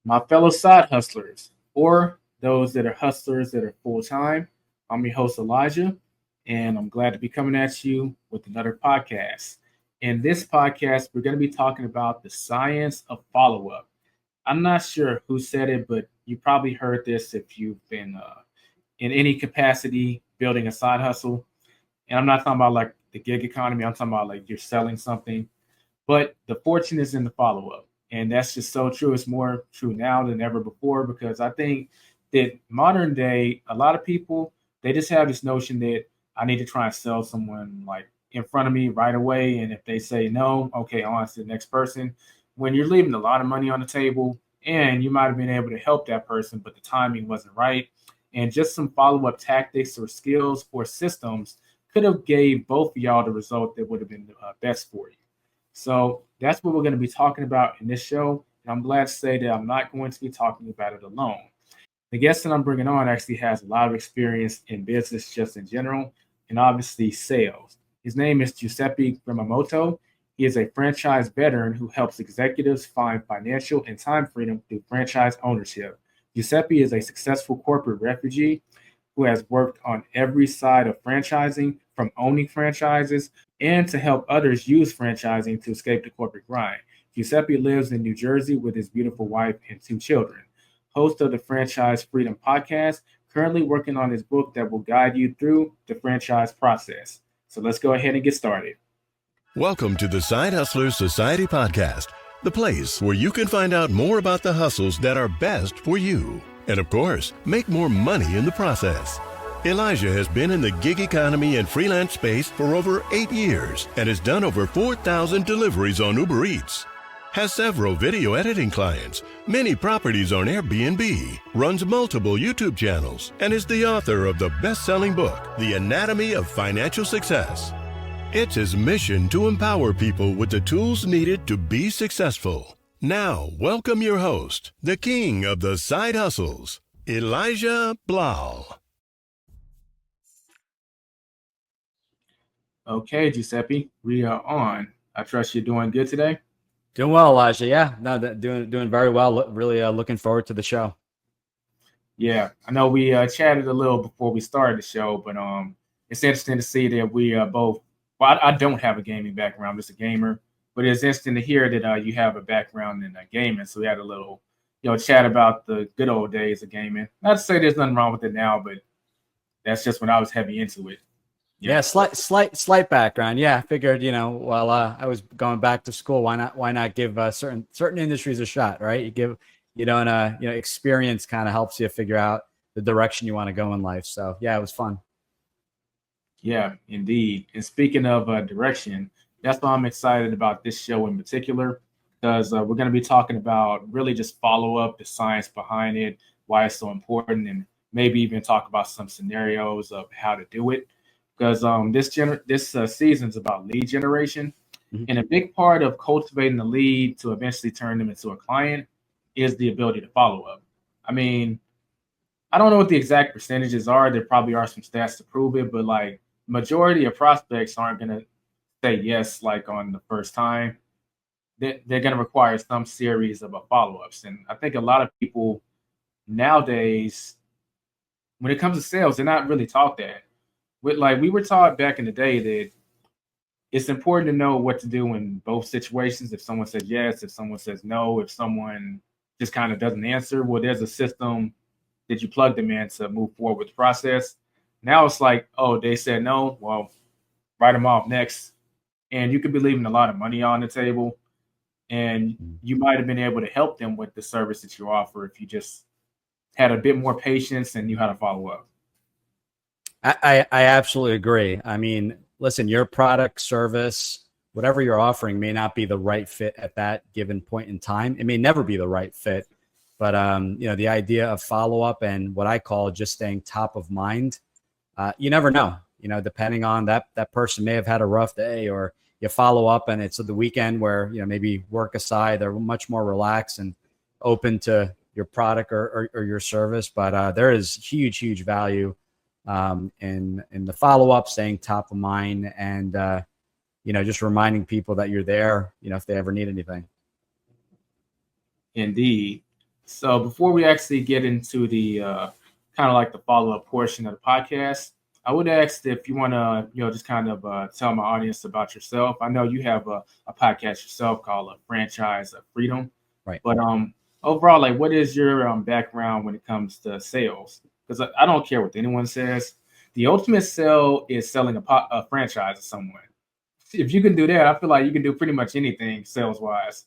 My fellow side hustlers, or those that are hustlers that are full time. I'm your host, Elijah, and I'm glad to be coming at you with another podcast. In this podcast, we're going to be talking about the science of follow up. I'm not sure who said it, but you probably heard this if you've been in any capacity building a side hustle. And I'm not talking about like the gig economy, I'm talking about like you're selling something, but the fortune is in the follow up. And that's just so true. It's more true now than ever before because I think that modern day, a lot of people, they just have this notion that I need to try and sell someone like in front of me right away. And if they say no, okay, on to the next person. When you're leaving a lot of money on the table and you might have been able to help that person, but the timing wasn't right. And just some follow up tactics or skills or systems could have gave both of y'all the result that would have been best for you. So that's what we're going to be talking about in this show. And I'm glad to say that I'm not going to be talking about it alone. The guest that I'm bringing on actually has a lot of experience in business just in general and obviously sales. His name is Giuseppe Grammatico. He is a franchise veteran who helps executives find financial and time freedom through franchise ownership. Giuseppe is a successful corporate refugee who has worked on every side of franchising, from owning franchises and to help others use franchising to escape the corporate grind. Giuseppe lives in New Jersey with his beautiful wife and two children. Host of the Franchise Freedom podcast, currently working on his book that will guide you through the franchise process. So let's go ahead and get started. Welcome to the Side Hustlers Society podcast, the place where you can find out more about the hustles that are best for you. And of course, make more money in the process. Elijah has been in the gig economy and freelance space for over 8 years and has done over 4,000 deliveries on Uber Eats. Has several video editing clients, many properties on Airbnb, runs multiple YouTube channels, and is the author of the best-selling book, The Anatomy of Financial Success. It's his mission to empower people with the tools needed to be successful. Now, welcome your host, the king of the side hustles, Elijah Bilel. Okay, Giuseppe, we are on. I trust you're doing good today. Doing well, Elijah. Yeah, no, doing very well. Really looking forward to the show. Yeah, I know we chatted a little before we started the show, but it's interesting to see that we both. Well, I don't have a gaming background; I'm just a gamer. But it's interesting to hear that you have a background in gaming. So we had a little, chat about the good old days of gaming. Not to say there's nothing wrong with it now, but that's just when I was heavy into it. Yeah, slight background. Yeah, I figured, while I was going back to school, why not give certain industries a shot, right? You give, experience kind of helps you figure out the direction you want to go in life. So yeah, it was fun. Yeah, indeed. And speaking of direction, that's why I'm excited about this show in particular, because we're going to be talking about really just follow up, the science behind it, why it's so important, and maybe even talk about some scenarios of how to do it. Because this season's about lead generation, and a big part of cultivating the lead to eventually turn them into a client is the ability to follow up. I mean, I don't know what the exact percentages are. There probably are some stats to prove it, but like majority of prospects aren't going to say yes like on the first time. They're going to require some series of follow-ups. And I think a lot of people nowadays, when it comes to sales, they're not really taught that. We were taught back in the day that it's important to know what to do in both situations. If someone says yes, if someone says no, if someone just kind of doesn't answer, well, there's a system that you plug them in to move forward with the process. Now it's like, oh, they said no, well, write them off next. And you could be leaving a lot of money on the table. And you might have been able to help them with the service that you offer if you just had a bit more patience and knew how to follow up. I absolutely agree. I mean, listen, your product, service, whatever you're offering may not be the right fit at that given point in time. It may never be the right fit. But, the idea of follow up and what I call just staying top of mind, you never know, depending on that person may have had a rough day, or you follow up and it's the weekend where, maybe work aside, they're much more relaxed and open to your product or your service. But there is huge value in the follow up, staying top of mind, and, just reminding people that you're there, if they ever need anything. Indeed. So before we actually get into the kind of like the follow-up portion of the podcast, I would ask if you want to, just kind of tell my audience about yourself. I know you have a podcast yourself called Franchise Freedom, Right. but overall, like, what is your background when it comes to sales? Because I don't care what anyone says. The ultimate sell is selling a franchise to someone. If you can do that, I feel like you can do pretty much anything sales-wise.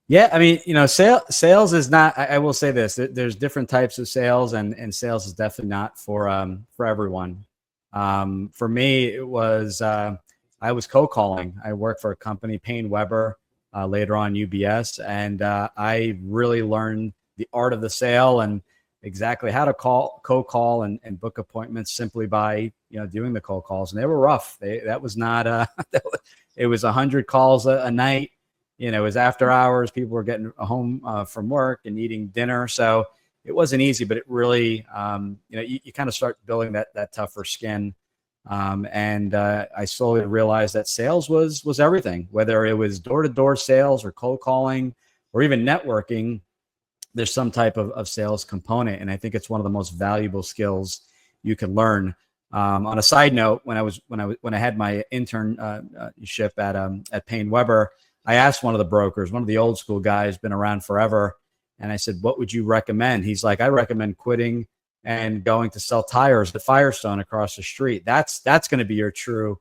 Yeah, I mean, sales is not. I will say this: there's different types of sales, and sales is definitely not for everyone. For me, it was I was cold calling. I worked for a company, Payne Weber, later on UBS, and I really learned the art of the sale and exactly how to cold call and book appointments simply by doing the cold calls. And they were rough. That was not. It was 100 calls a night. It was after hours. People were getting home from work and eating dinner. So it wasn't easy, but it really, you kind of start building that tougher skin. And I slowly realized that sales was everything, whether it was door-to-door sales or cold calling or even networking. There's some type of sales component. And I think it's one of the most valuable skills you can learn. On a side note, when I had my internship at Payne Weber, I asked one of the brokers, one of the old school guys, been around forever. And I said, what would you recommend? He's like, I recommend quitting and going to sell tires at Firestone across the street. That's going to be your true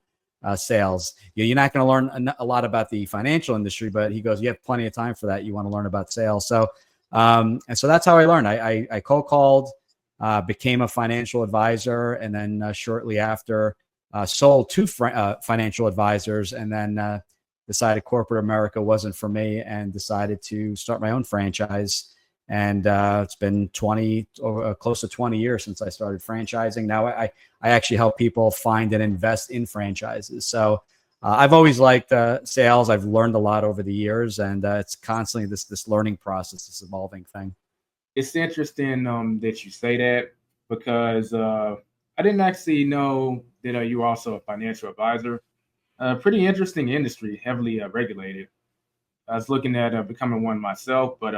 sales. You're not going to learn a lot about the financial industry, but he goes, you have plenty of time for that. You want to learn about sales. So, and so that's how I learned. I cold called, became a financial advisor, and then shortly after sold to financial advisors, and then decided corporate America wasn't for me and decided to start my own franchise. And it's been close to 20 years since I started franchising. Now I actually help people find and invest in franchises. So I've always liked sales. I've learned a lot over the years, and it's constantly this learning process, this evolving thing. It's interesting that you say that, because I didn't actually know that you were also a financial advisor. Pretty interesting industry, heavily regulated. I was looking at becoming one myself, but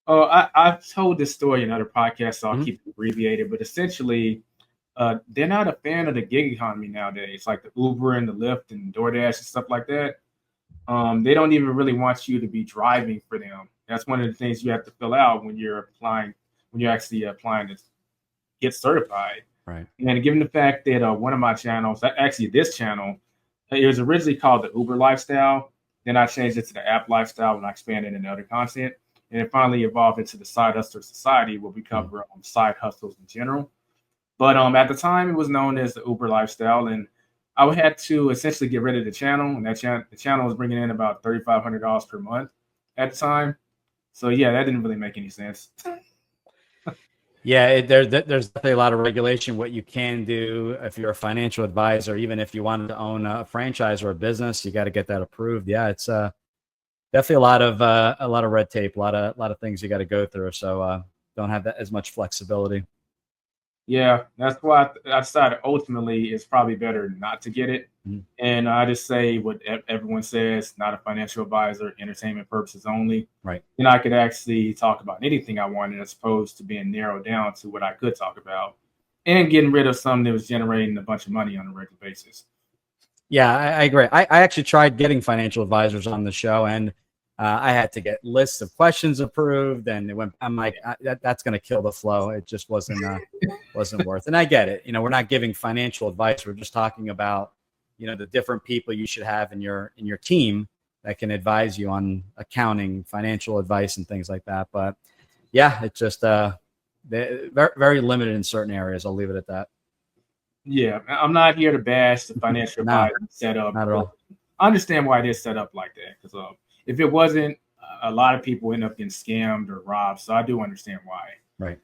I've told this story in other podcasts, so I'll keep it abbreviated. But essentially, they're not a fan of the gig economy nowadays, like the Uber and the Lyft and DoorDash and stuff like that. They don't even really want you to be driving for them. That's one of the things you have to fill out when you're actually applying to get certified. Right. And given the fact that one of my channels, actually this channel, it was originally called the Uber Lifestyle. Then I changed it to the App Lifestyle and I expanded into other content. And it finally evolved into the Side Hustler Society, where we cover side hustles in general. But at the time, it was known as the Uber Lifestyle. And I had to essentially get rid of the channel. And the channel was bringing in about $3,500 per month at the time. So, yeah, that didn't really make any sense. Yeah, there's definitely a lot of regulation what you can do if you're a financial advisor. Even if you wanted to own a franchise or a business, you got to get that approved. Yeah, it's definitely a lot of red tape, a lot of things you got to go through. So don't have that as much flexibility. Yeah, that's why I decided ultimately it's probably better not to get it. Mm-hmm. And I just say what everyone says, not a financial advisor, entertainment purposes only. Right. And I could actually talk about anything I wanted, as opposed to being narrowed down to what I could talk about, and getting rid of something that was generating a bunch of money on a regular basis. Yeah, I agree. I actually tried getting financial advisors on the show, and I had to get lists of questions approved, and I'm like, that's going to kill the flow. It just wasn't worth. And I get it. We're not giving financial advice. We're just talking about, the different people you should have in your team that can advise you on accounting, financial advice, and things like that. But yeah, it's just very, very limited in certain areas. I'll leave it at that. Yeah, I'm not here to bash the financial advisor setup. Not at all. I understand why it is set up like that, because if it wasn't, a lot of people end up getting scammed or robbed. So I do understand why. Right.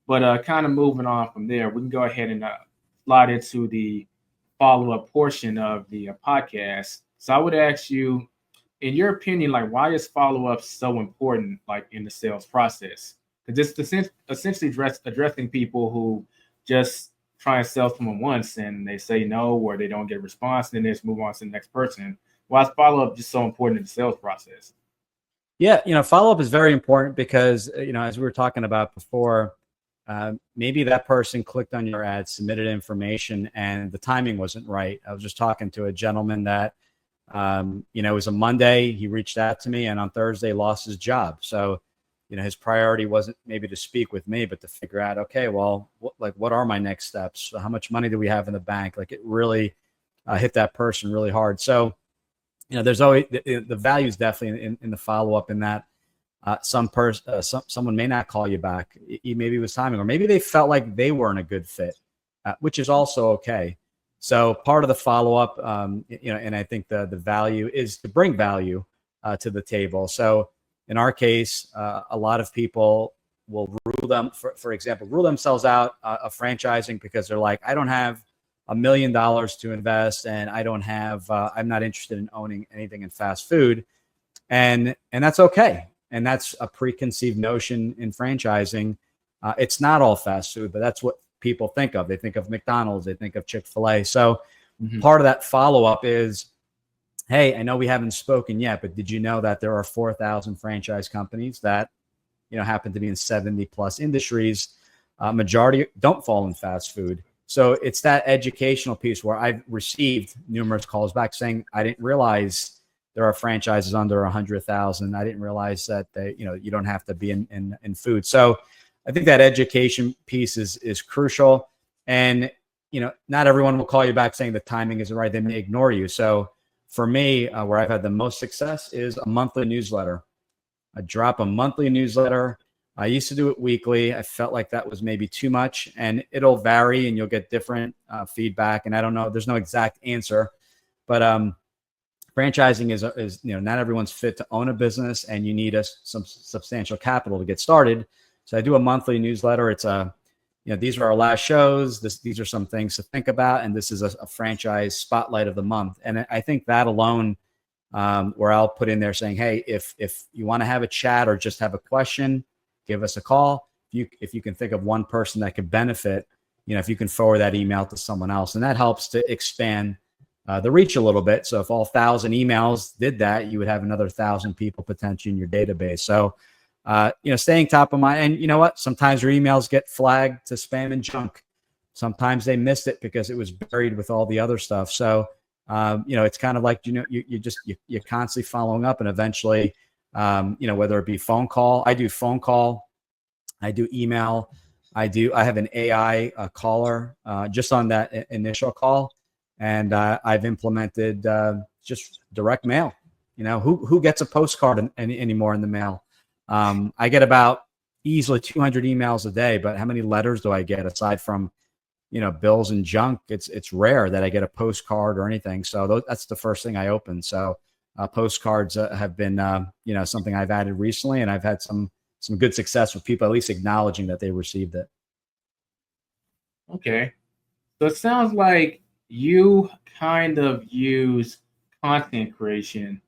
But kind of moving on from there, we can go ahead and slide into the follow-up portion of the podcast. So I would ask you, in your opinion, like, why is follow-up so important, like, in the sales process? Because it's essentially addressing people who just try and sell someone once and they say no, or they don't get a response, and then they just move on to the next person. Why is follow-up just so important in the sales process? Yeah, follow-up is very important because, as we were talking about before, maybe that person clicked on your ad, submitted information, and the timing wasn't right. I was just talking to a gentleman that, it was a Monday. He reached out to me, and on Thursday lost his job. So, his priority wasn't maybe to speak with me, but to figure out, okay, well, what are my next steps? How much money do we have in the bank? Like, it really hit that person really hard. So, there's always the value is definitely in the follow-up, in that someone may not call you back. Maybe it was timing, or maybe they felt like they weren't a good fit, which is also okay. So part of the follow-up, and I think the value is to bring value to the table. So in our case, a lot of people will for example, rule themselves out of franchising because they're like, I don't have $1 million to invest, and I don't have, I'm not interested in owning anything in fast food. And that's okay. And that's a preconceived notion in franchising. It's not all fast food, but that's what people think of. They think of McDonald's, they think of Chick-fil-A. So part of that follow-up is, hey, I know we haven't spoken yet, but did you know that there are 4,000 franchise companies that, happen to be in 70 plus industries? Majority don't fall in fast food. So it's that educational piece where I've received numerous calls back saying, I didn't realize there are franchises under 100,000. I didn't realize that you don't have to be in food. So I think that education piece is crucial. And, not everyone will call you back saying the timing isn't right. They may ignore you. So for me, where I've had the most success is a monthly newsletter. I drop a monthly newsletter. I used to do it weekly. I felt like that was maybe too much, and it'll vary and you'll get different feedback. And I don't know, there's no exact answer, but franchising is not everyone's fit to own a business, and you need some substantial capital to get started. So I do a monthly newsletter. It's these are our last shows. These are some things to think about, and this is a franchise spotlight of the month. And I think that alone, where I'll put in there saying, hey, if you want to have a chat or just have a question, give us a call. If you can think of one person that could benefit, if you can forward that email to someone else, and that helps to expand the reach a little bit. So if all 1,000 emails did that, you would have another 1,000 people potentially in your database. So, staying top of mind. And you know what? Sometimes your emails get flagged to spam and junk. Sometimes they missed it because it was buried with all the other stuff. So, it's kind of like, you're constantly following up, and eventually, whether it be phone call, I do phone call, I do email, I have an AI caller just on that initial call. And I've implemented just direct mail. Who gets a postcard anymore in the mail? I get about easily 200 emails a day, but how many letters do I get aside from, bills and junk? It's rare that I get a postcard or anything. So that's the first thing I open. So postcards have been, something I've added recently, and I've had some good success with people at least acknowledging that they received it. Okay. So it sounds like you kind of use content creation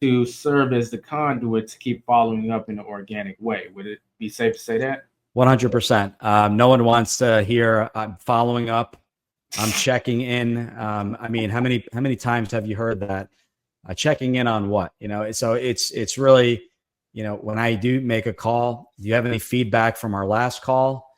to serve as the conduit to keep following up in an organic way. Would it be safe to say that? 100%. No one wants to hear I'm following up, I'm checking in. I mean, how many times have you heard that? Checking in on what? So it's really, when I do make a call, do you have any feedback from our last call?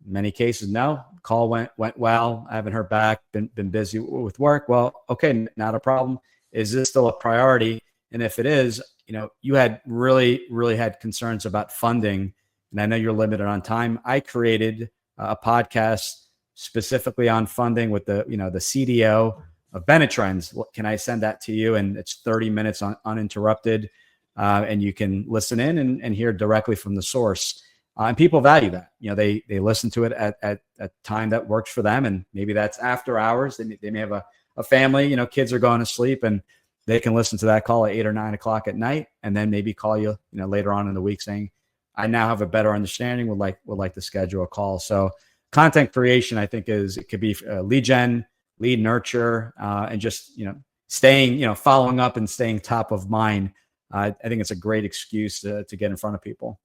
In many cases, no. Call went well. I haven't heard back. Been busy with work. Well, okay, not a problem. Is this still a priority? And if it is, you had really had concerns about funding, and I know you're limited on time. I created a podcast specifically on funding with the CDO of Benetrends. Can I send that to you? And it's 30 minutes uninterrupted, and you can listen in and hear directly from the source. And people value that. They listen to it at time that works for them, and maybe that's after hours. They may have a family. Kids are going to sleep, and they can listen to that call at 8 or 9 o'clock at night, and then maybe call you, later on in the week saying, I now have a better understanding. Would like to schedule a call. So content creation, I think, it could be lead gen, lead nurture, and just staying, following up and staying top of mind. I think it's a great excuse to get in front of people.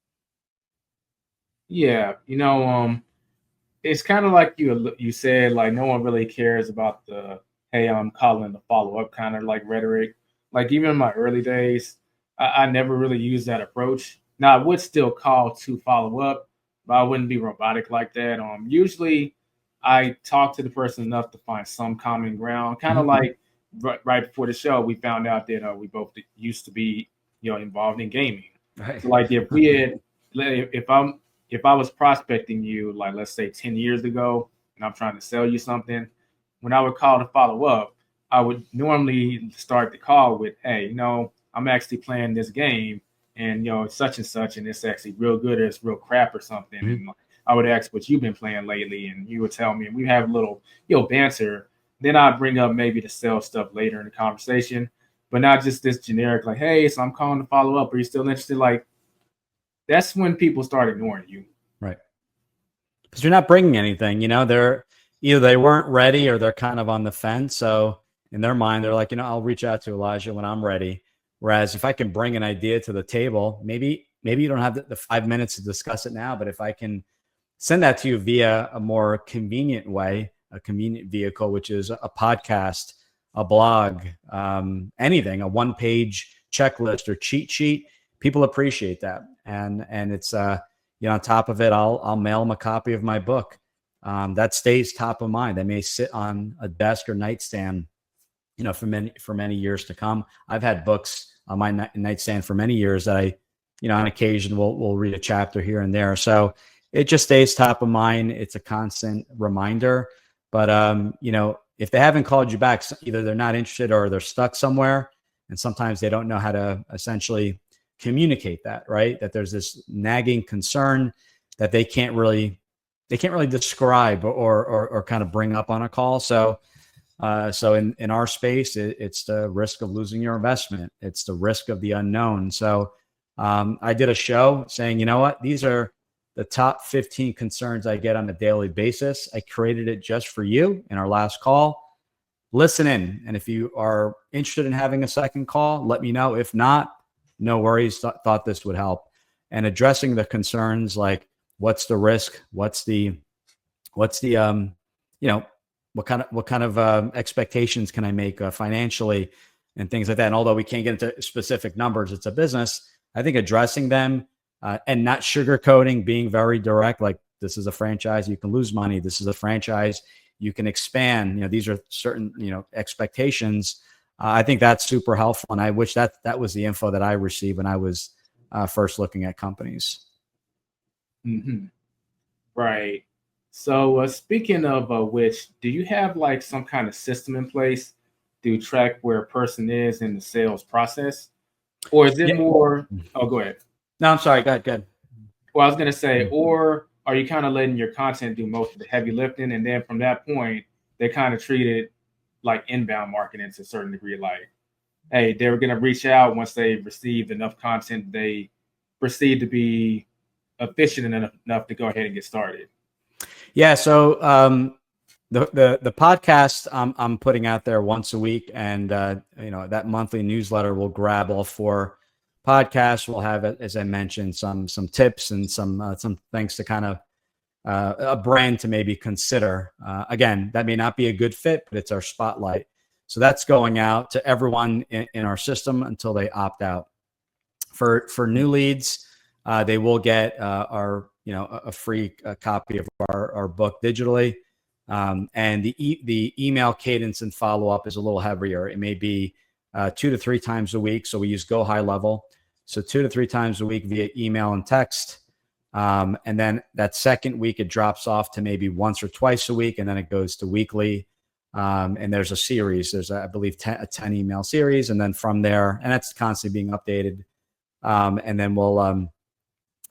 Yeah, it's kind of like you said, like no one really cares about the, hey, I'm calling the follow up kind of like rhetoric. Like even in my early days, I never really used that approach. Now I would still call to follow up, but I wouldn't be robotic like that. Usually I talk to the person enough to find some common ground, kind of like right before the show, we found out that we both used to be, involved in gaming. Right. So like if we had, if I was prospecting you, like let's say 10 years ago, and I'm trying to sell you something, when I would call to follow up, I would normally start the call with, hey, I'm actually playing this game and, it's such and such, and it's actually real good or it's real crap or something. And I would ask what you've been playing lately, and you would tell me, and we have a little, banter. Then I'd bring up maybe the sell stuff later in the conversation, but not just this generic, like, hey, so I'm calling to follow up. Are you still interested? Like, that's when people start ignoring you. Right. Because you're not bringing anything, they're either they weren't ready or they're kind of on the fence. So in their mind, they're like, I'll reach out to Elijah when I'm ready. Whereas if I can bring an idea to the table, maybe you don't have the 5 minutes to discuss it now, but if I can send that to you via a more convenient way, a convenient vehicle, which is a podcast, a blog, anything, a one-page checklist or cheat sheet, people appreciate that. And it's, on top of it, I'll mail them a copy of my book. That stays top of mind. They may sit on a desk or nightstand, for many years to come. I've had books on my nightstand for many years that I, on occasion will read a chapter here and there. So it just stays top of mind. It's a constant reminder. But, if they haven't called you back, either they're not interested or they're stuck somewhere. And sometimes they don't know how to essentially communicate that, right? That there's this nagging concern that they can't really describe or kind of bring up on a call. So in our space, it's the risk of losing your investment. It's the risk of the unknown. So I did a show saying, these are the top 15 concerns I get on a daily basis. I created it just for you in our last call. Listen in. And if you are interested in having a second call, let me know. If not, no worries. Thought this would help. And addressing the concerns like, what's the risk? What's the what kind of expectations can I make financially and things like that. And although we can't get into specific numbers, it's a business. I think addressing them and not sugarcoating, being very direct, like this is a franchise, you can lose money. This is a franchise, you can expand. These are certain, expectations. I think that's super helpful. And I wish that was the info that I received when I was first looking at companies. Mm-hmm. Right. So speaking of which, do you have like some kind of system in place to track where a person is in the sales process? Or is it more, oh, go ahead. No, I'm sorry. Go ahead. Well, I was going to say, or are you kind of letting your content do most of the heavy lifting? And then from that point, they kind of treat it like inbound marketing to a certain degree, like, hey, they were going to reach out once they received enough content, they proceed to be efficient enough to go ahead and get started. Yeah. So the podcast I'm putting out there once a week, and that monthly newsletter will grab all 4 podcasts. We'll have, as I mentioned, some tips and some things to kind of a brand to maybe consider. Again, that may not be a good fit, but it's our spotlight. So that's going out to everyone in our system until they opt out. For new leads, they will get a free copy of our book digitally. And the email cadence and follow-up is a little heavier. It may be 2 to 3 times a week. So we use Go High Level. So 2 to 3 times a week via email and text. And then that second week, it drops off to maybe once or twice a week. And then it goes to weekly. And there's a series. There's, I believe, a 10 email series. And then from there, and that's constantly being updated. And then we'll,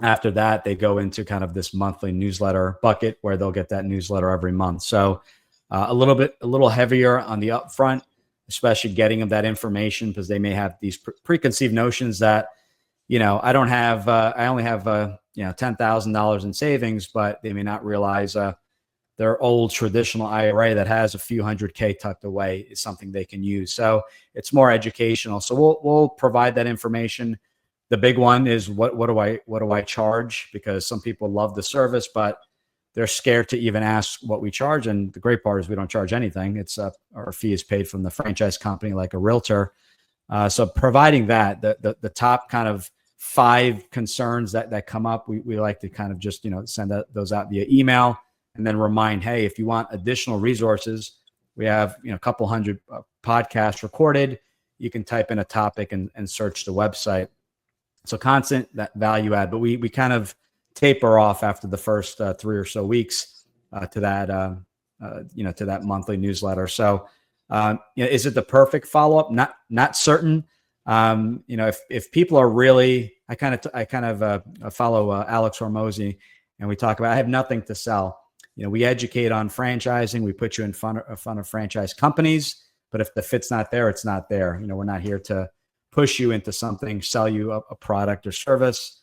after that, they go into kind of this monthly newsletter bucket where they'll get that newsletter every month. So a little heavier on the upfront, especially getting them that information, because they may have these preconceived notions that, I don't have, I only have, $10,000 in savings, but they may not realize their old traditional IRA that has a few $100K tucked away is something they can use. So it's more educational. So we'll provide that information. The big one is what do I charge? Because some people love the service, but they're scared to even ask what we charge. And the great part is we don't charge anything. It's our fee is paid from the franchise company, like a realtor. So providing that, the top kind of 5 concerns that come up, we like to kind of just, send those out via email, and then remind, hey, if you want additional resources, we have, a couple hundred podcasts recorded. You can type in a topic and search the website. So constant that value add, but we kind of taper off after the first 3 or so weeks to that, to that monthly newsletter. So, is it the perfect follow-up? Not certain. If people are really, I kind of follow Alex Hormozy, and we talk about, I have nothing to sell. We educate on franchising. We put you in front of franchise companies, but if the fit's not there, it's not there. We're not here to push you into something, sell you a product or service.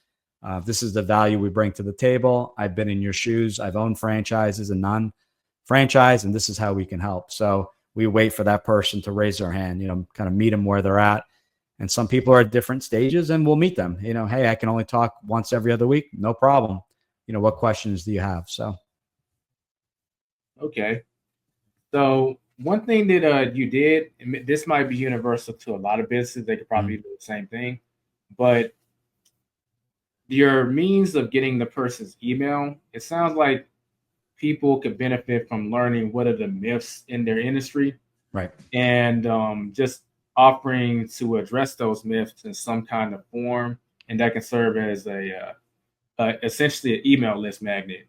This is the value we bring to the table. I've been in your shoes. I've owned franchises and non-franchise, and this is how we can help. So we wait for that person to raise their hand, kind of meet them where they're at. And some people are at different stages, and we'll meet them. Hey, I can only talk once every other week. No problem. What questions do you have? So. Okay. So one thing that you did, and this might be universal to a lot of businesses, they could probably do the same thing, but your means of getting the person's email, it sounds like people could benefit from learning what are the myths in their industry, right? And just offering to address those myths in some kind of form, and that can serve as essentially an email list magnet.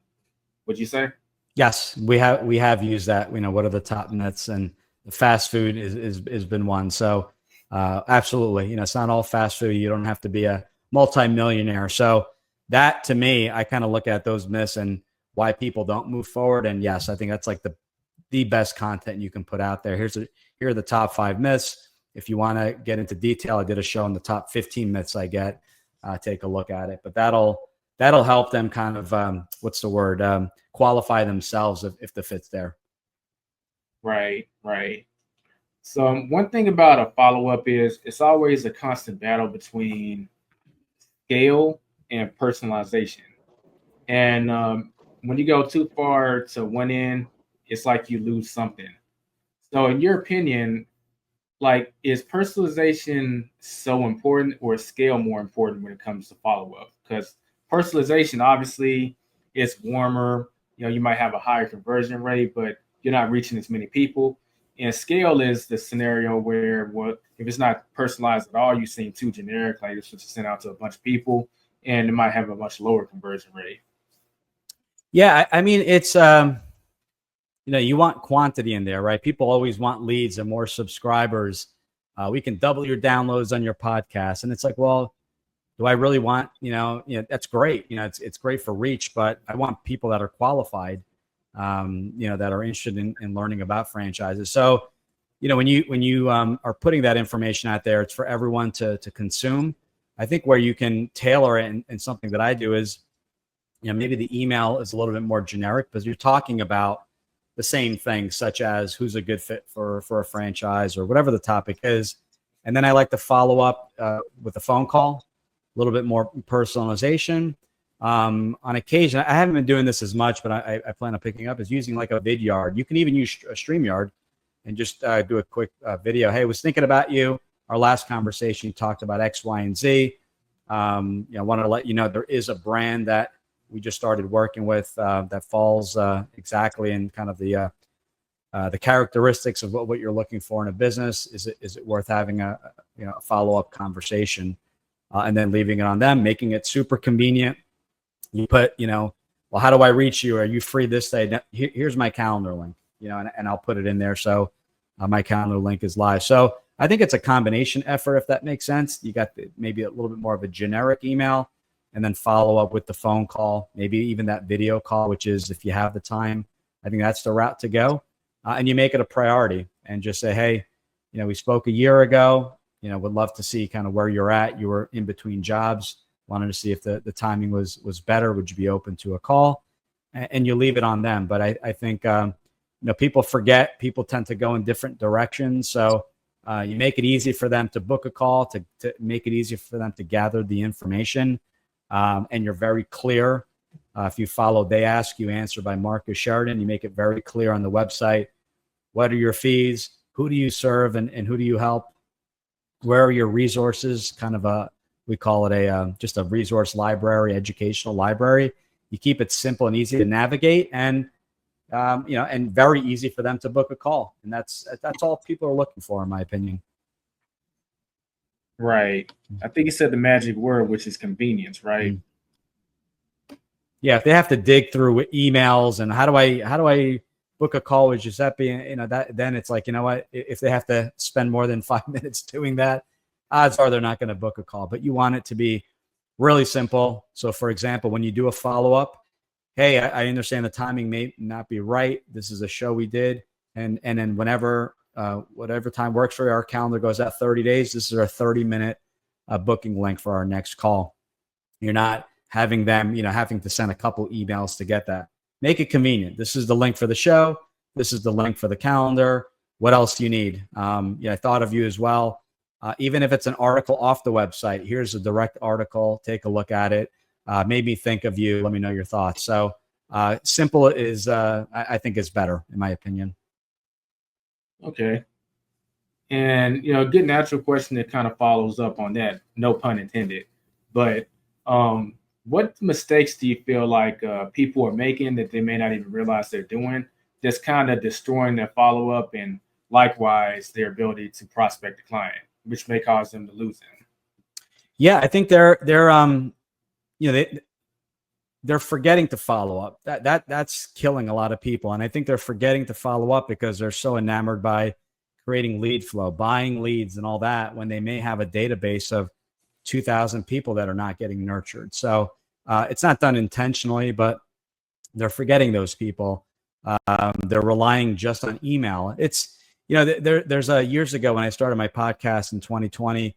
Would you say? Yes, we have used that. What are the top myths, and fast food has been one. So absolutely, it's not all fast food. You don't have to be a multimillionaire. So that, to me, I kind of look at those myths and why people don't move forward. And yes, I think that's like the best content you can put out there. Here are the top 5 myths. If you want to get into detail, I did a show on the top 15 myths I get. Take a look at it. But that'll help them kind of qualify themselves if the fit's there. Right. So one thing about a follow-up is it's always a constant battle between scale and personalization. And when you go too far to one end, it's like you lose something. So in your opinion, is personalization so important, or is scale more important when it comes to follow-up? Because personalization, obviously, is warmer. You might have a higher conversion rate, but you're not reaching as many people. And scale is the scenario where if it's not personalized at all, you seem too generic, like it's just sent out to a bunch of people, and it might have a much lower conversion rate. Yeah, I mean, it's you want quantity in there, right? People always want leads and more subscribers. We can double your downloads on your podcast, and it's like, well, do I really want, that's great. It's great for reach, but I want people that are qualified, that are interested in learning about franchises. So, when you are putting that information out there, it's for everyone to consume. I think where you can tailor it, and something that I do is, maybe the email is a little bit more generic, because you're talking about the same thing, such as who's a good fit for a franchise or whatever the topic is. And then I like to follow up with a phone call, a little bit more personalization. On occasion, I haven't been doing this as much, but I plan on picking up, is using like a Vidyard. You can even use a StreamYard and just do a quick video. Hey, I was thinking about you. Our last conversation, you talked about X, Y, and Z. I wanted to let you know there is a brand that we just started working with that falls exactly in kind of the characteristics of what you're looking for in a business. Is it worth having a follow-up conversation, and then leaving it on them, making it super convenient. You put, well, how do I reach you? Are you free this day? Here's my calendar link, and I'll put it in there. So my calendar link is live. So I think it's a combination effort, if that makes sense. You got maybe a little bit more of a generic email, and then follow up with the phone call, maybe even that video call, which is, if you have the time, I think that's the route to go. And you make it a priority and just say, hey, we spoke a year ago, would love to see kind of where you're at. You were in between jobs, wanted to see if the timing was better. Would you be open to a call? And you leave it on them. But I think, people forget, people tend to go in different directions. So you make it easy for them to book a call, to make it easy for them to gather the information. And you're very clear. If you follow They Ask, You Answer by Marcus Sheridan, you make it very clear on the website. What are your fees? Who do you serve, and who do you help? Where are your resources? Kind of we call it just a resource library, educational library. You keep it simple and easy to navigate, and and very easy for them to book a call. And that's all people are looking for, in my opinion. Right. I think you said the magic word, which is convenience, right? Yeah, if they have to dig through emails and how do I book a call with Giuseppe, that then it's like, you know what, if they have to spend more than 5 minutes doing that, odds are they're not going to book a call. But you want it to be really simple. So for example, when you do a follow-up, hey, I understand the timing may not be right. This is a show we did. And then whatever time works for you, our calendar goes out 30 days. This is our 30-minute booking link for our next call. You're not having them, having to send a couple emails to get that. Make it convenient. This is the link for the show. This is the link for the calendar. What else do you need? I thought of you as well. Even if it's an article off the website, here's a direct article. Take a look at it. Made me think of you. Let me know your thoughts. So simple is, I think, is better, in my opinion. Okay. And, good natural question that kind of follows up on that, no pun intended. But what mistakes do you feel like people are making that they may not even realize they're doing, that's kind of destroying their follow-up and likewise their ability to prospect the client, which may cause them to lose them? Yeah, I think they're forgetting to follow up. That's killing a lot of people. And I think they're forgetting to follow up because they're so enamored by creating lead flow, buying leads and all that, when they may have a database of 2,000 people that are not getting nurtured. So it's not done intentionally, but they're forgetting those people. They're relying just on email. It's, there's years ago when I started my podcast in 2020,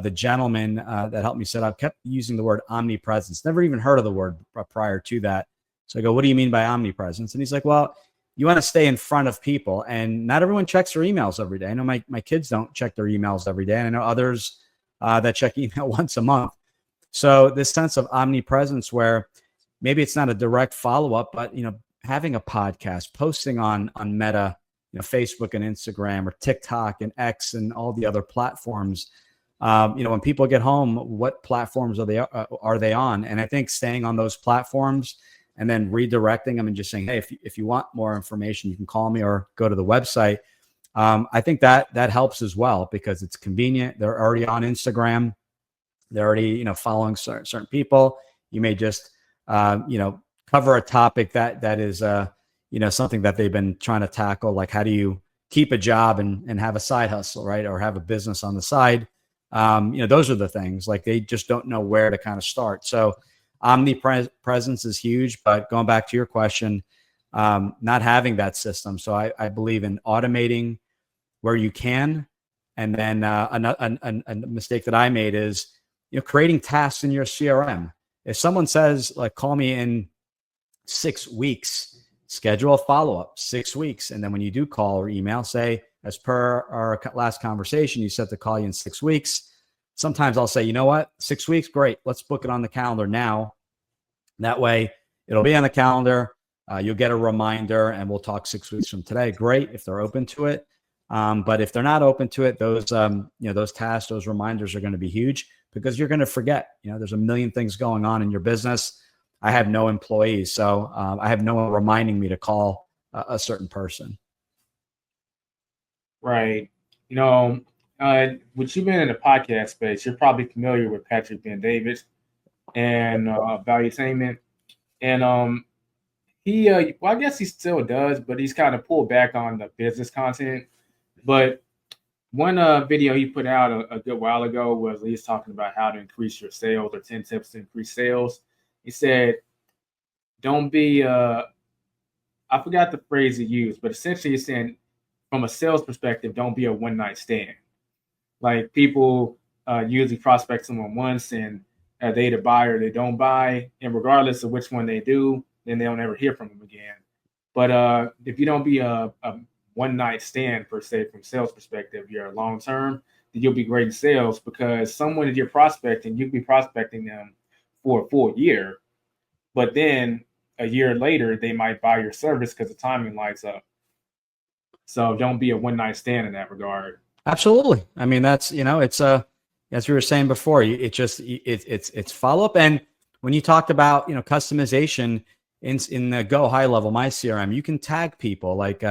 the gentleman that helped me set up kept using the word omnipresence. Never even heard of the word prior to that. So I go, what do you mean by omnipresence? And he's like, well, you want to stay in front of people, and not everyone checks their emails every day. I know my kids don't check their emails every day, and I know others that check email once a month. So this sense of omnipresence, where maybe it's not a direct follow-up, but having a podcast, posting on Meta, Facebook and Instagram, or TikTok and X and all the other platforms. When people get home, what platforms are they on? And I think staying on those platforms and then redirecting them and just saying, hey, if you want more information, you can call me or go to the website. I think that helps as well, because it's convenient. They're already on Instagram. They're already, following certain people. You may just, cover a topic that is, something that they've been trying to tackle. Like, how do you keep a job and have a side hustle, right? Or have a business on the side. Those are the things, like, they just don't know where to kind of start. So omnipresence is huge, but going back to your question, not having that system. So I believe in automating where you can. And then a mistake that I made is, creating tasks in your CRM. If someone says, like, call me in 6 weeks, schedule a follow-up 6 weeks. And then when you do call or email, say, as per our last conversation, you said to call you in 6 weeks. Sometimes I'll say, you know what, 6 weeks, great. Let's book it on the calendar now. That way it'll be on the calendar. You'll get a reminder, and we'll talk 6 weeks from today. Great if they're open to it. But if they're not open to it, those tasks, those reminders are going to be huge, because you're going to forget. There's a million things going on in your business. I have no employees, so I have no one reminding me to call a certain person. Right. With you being in the podcast space, you're probably familiar with Patrick Ben-David and Valuetainment. And he, I guess he still does, but he's kind of pulled back on the business content. But one video he put out a good while ago was he's talking about how to increase your sales, or 10 tips to increase sales. He said, don't be, I forgot the phrase he used, but essentially he's saying, from a sales perspective, don't be a one-night stand. Like, people usually prospect someone once, and they either buy or they don't buy. And regardless of which one they do, then they'll never hear from them again. But if you don't be a one-night stand, per se, from sales perspective, you're long-term, then you'll be great in sales, because someone that you're prospecting, you'll be prospecting them for a full year. But then a year later, they might buy your service because the timing lights up. So don't be a one-night stand in that regard. Absolutely. I mean, that's, it's as we were saying before, it's follow up. And when you talked about, customization in the Go High Level, my CRM, you can tag people like,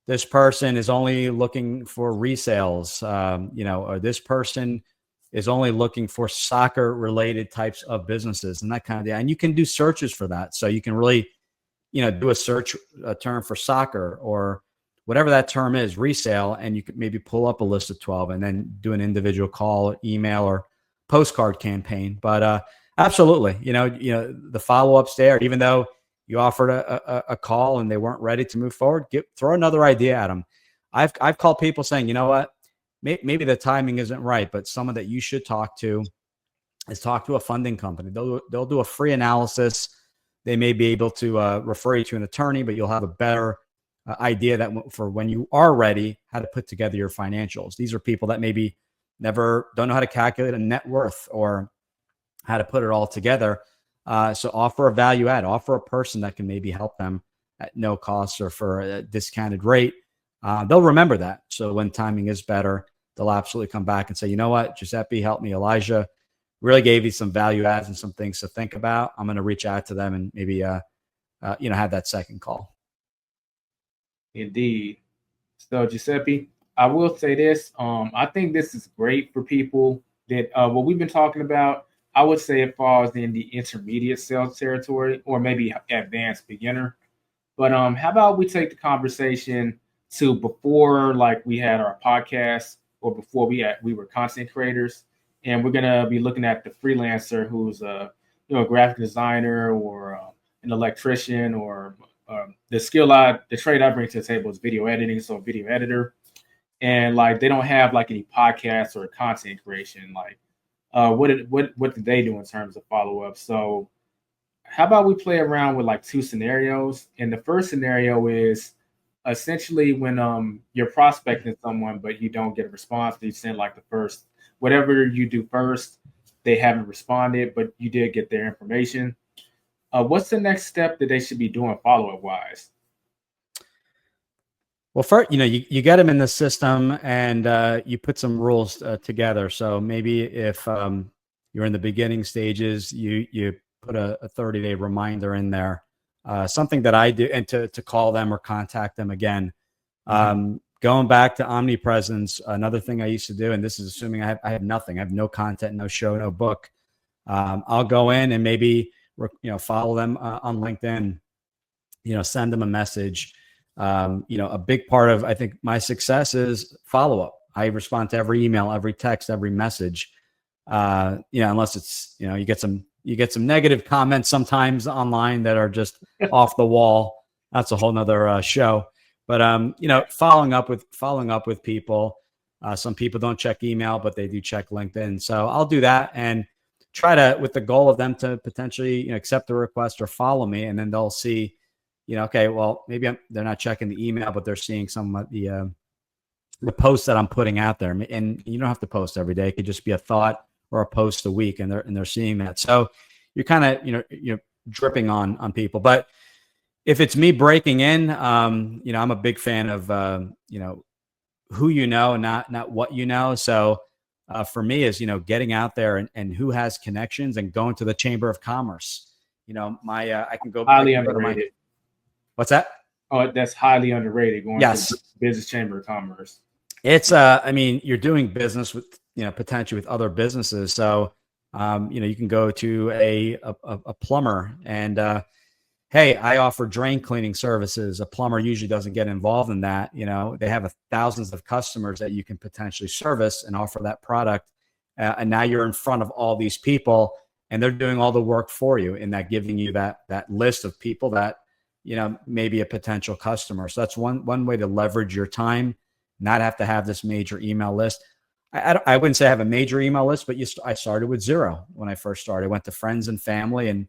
this person is only looking for resales, or this person is only looking for soccer related types of businesses and that kind of thing. And you can do searches for that. So you can really, do a search term for soccer or whatever that term is, resale, and you could maybe pull up a list of 12 and then do an individual call, email, or postcard campaign. But absolutely, the follow-ups there, even though you offered a call and they weren't ready to move forward, throw another idea at them. I've called people saying, you know what, maybe the timing isn't right, but someone that you should talk to is talk to a funding company. They'll do a free analysis. They may be able to refer you to an attorney, but you'll have a better idea that for when you are ready, how to put together your financials. These are people that maybe never don't know how to calculate a net worth or how to put it all together. So offer a value add, offer a person that can maybe help them at no cost or for a discounted rate. They'll remember that. So when timing is better, they'll absolutely come back and say, you know what, Giuseppe helped me, Elijah really gave you some value adds and some things to think about. I'm going to reach out to them and maybe, have that second call. Indeed. So Giuseppe, I will say this. I think this is great for people that what we've been talking about. I would say it falls in the intermediate sales territory or maybe advanced beginner. But how about we take the conversation to before, like we had our podcast, or before we were content creators, and we're gonna be looking at the freelancer who's a graphic designer or an electrician or the trade I bring to the table is video editing, so a video editor, and like they don't have like any podcasts or content creation. Like, what did they do in terms of follow up? So how about we play around with like two scenarios? And the first scenario is essentially when you're prospecting someone, but you don't get a response. You send like the first whatever you do first, they haven't responded, but you did get their information. What's the next step that they should be doing follow up wise? Well, first, you get them in the system and you put some rules together. So maybe if you're in the beginning stages, you put a 30-day reminder in there, something that I do, and to call them or contact them again. Going back to omnipresence, another thing I used to do, and this is assuming I have nothing, I have no content, no show, no book. I'll go in and maybe follow them on LinkedIn, send them a message. A big part of, I think, my success is follow-up. I respond to every email, every text, every message. Unless it's, you get some negative comments sometimes online that are just off the wall. That's a whole nother show. But, following up with people, some people don't check email, but they do check LinkedIn. So I'll do that and try to, with the goal of them to potentially, accept the request or follow me. And then they'll see, okay, well, maybe they're not checking the email, but they're seeing some of the posts that I'm putting out there. And you don't have to post every day. It could just be a thought or a post a week, and they're seeing that. So you're kind of, you're dripping on people. But if it's me breaking in, I'm a big fan of, who and not what you know. So for me is, getting out there and who has connections and going to the Chamber of Commerce. I can go highly underrated. What's that? Oh, that's highly underrated. Going yes. to the Business Chamber of Commerce. It's you're doing business with, potentially with other businesses. So, you can go to a plumber and, hey, I offer drain cleaning services. A plumber usually doesn't get involved in that. They have thousands of customers that you can potentially service and offer that product. And now you're in front of all these people and they're doing all the work for you, and that giving you that list of people that, maybe a potential customer. So that's one way to leverage your time, not have to have this major email list. I wouldn't say I have a major email list, but I started with 0 when I first started. I went to friends and family and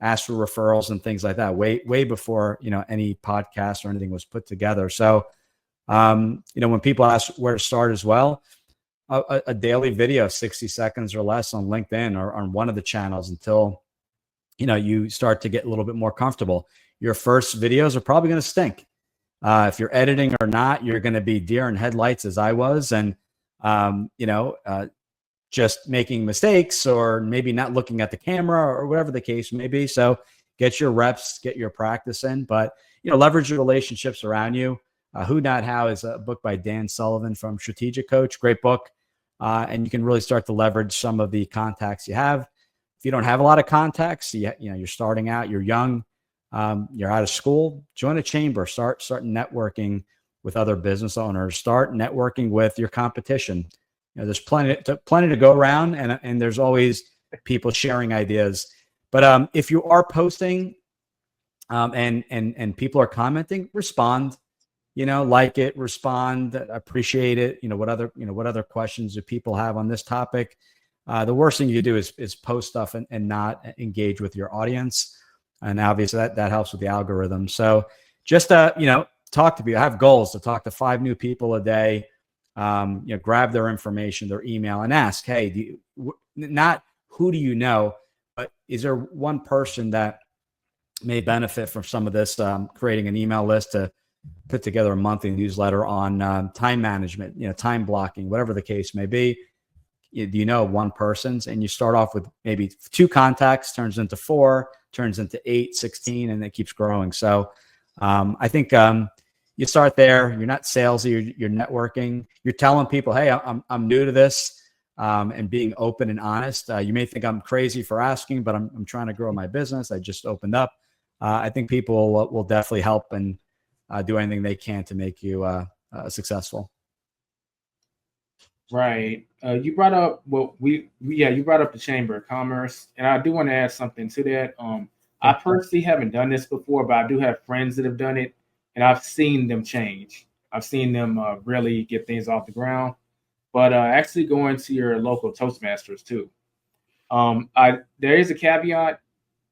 asked for referrals and things like that way before, any podcast or anything was put together. So, when people ask where to start as well, a daily video, 60 seconds or less on LinkedIn or on one of the channels until, you start to get a little bit more comfortable. Your first videos are probably going to stink. If you're editing or not, you're going to be deer in headlights as I was. And, just making mistakes or maybe not looking at the camera or whatever the case may be. So get your reps, get your practice in, but, leverage your relationships around you. Who Not How is a book by Dan Sullivan from Strategic Coach. Great book. And you can really start to leverage some of the contacts you have. If you don't have a lot of contacts, you're starting out, you're young, you're out of school, join a chamber, start networking with other business owners, start networking with your competition. There's plenty to go around, and there's always people sharing ideas. But if you are posting and people are commenting, respond. Like it, respond, appreciate it. What other questions do people have on this topic? The worst thing you do is post stuff and not engage with your audience. And obviously that helps with the algorithm. So just, talk to people. I have goals to talk to 5 new people a day. Grab their information, their email, and ask, hey, not who do you know, but is there one person that may benefit from some of this? Creating an email list to put together a monthly newsletter on time management, time blocking, whatever the case may be. One person's, and you start off with maybe 2 contacts, turns into 4, turns into 8, 16, and it keeps growing. So I think you start there. You're not salesy. You're networking. You're telling people, hey, I'm new to this, and being open and honest. You may think I'm crazy for asking, but I'm trying to grow my business. I just opened up. I think people will definitely help and do anything they can to make you successful. Right. You brought up you brought up the Chamber of Commerce, and I do want to add something to that. I personally haven't done this before, but I do have friends that have done it, and I've seen them change. I've seen them really get things off the ground. But actually going to your local Toastmasters too. There is a caveat.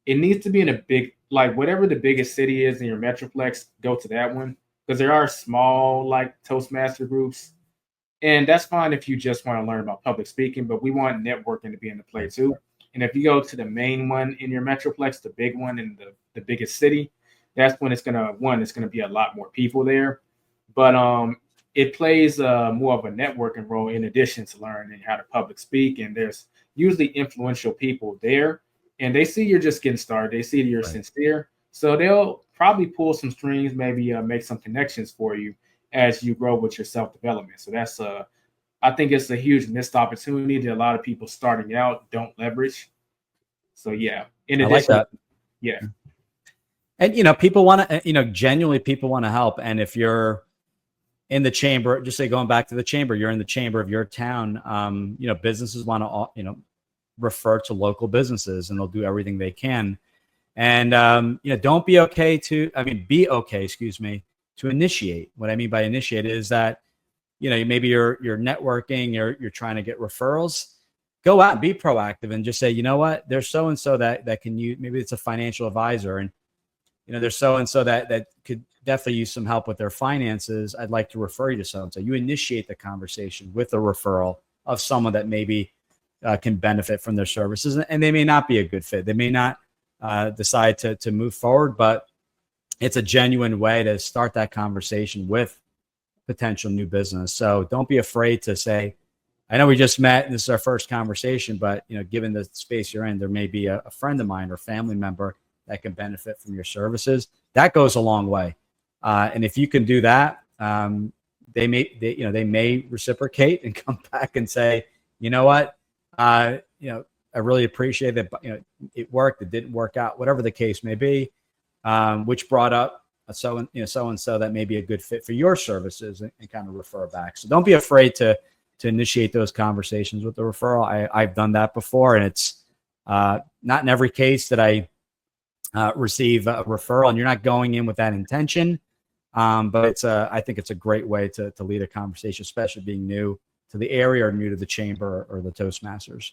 It needs to be in a big, like whatever the biggest city is in your metroplex, go to that one, because there are small like Toastmaster groups. And that's fine if you just want to learn about public speaking, but we want networking to be in the play too. And if you go to the main one in your metroplex, the big one in the biggest city, that's when it's gonna be a lot more people there. But it plays more of a networking role in addition to learning how to public speak. And there's usually influential people there, and they see you're just getting started. They see you're sincere, so they'll probably pull some strings, maybe make some connections for you as you grow with your self-development. So that's I think it's a huge missed opportunity that a lot of people starting out don't leverage. So yeah, in addition, I like that. Yeah. And people want to, genuinely people want to help. And if you're in the chamber, just say going back to the chamber, you're in the chamber of your town. Businesses want to, refer to local businesses, and they'll do everything they can. And don't be okay be okay, to initiate. What I mean by initiate is that, maybe you're networking, you're trying to get referrals. Go out and be proactive and just say, you know what, there's so-and-so that can use, maybe it's a financial advisor, and there's so-and-so that could definitely use some help with their finances. I'd like to refer you to so-and-so. You initiate the conversation with a referral of someone that maybe can benefit from their services, and they may not be a good fit. They may not decide to move forward, but it's a genuine way to start that conversation with potential new business. So don't be afraid to say, I know we just met and this is our first conversation, but given the space you're in, there may be a friend of mine or family member that can benefit from your services. That goes a long way. And if you can do that, they may reciprocate and come back and say, you know what, I really appreciate that, but it worked, it didn't work out, whatever the case may be, which brought up so and so that may be a good fit for your services, and kind of refer back. So don't be afraid to initiate those conversations with the referral. I've done that before, and it's not in every case that I receive a referral, and you're not going in with that intention. But I think it's a great way to lead a conversation, especially being new to the area or new to the chamber or the Toastmasters.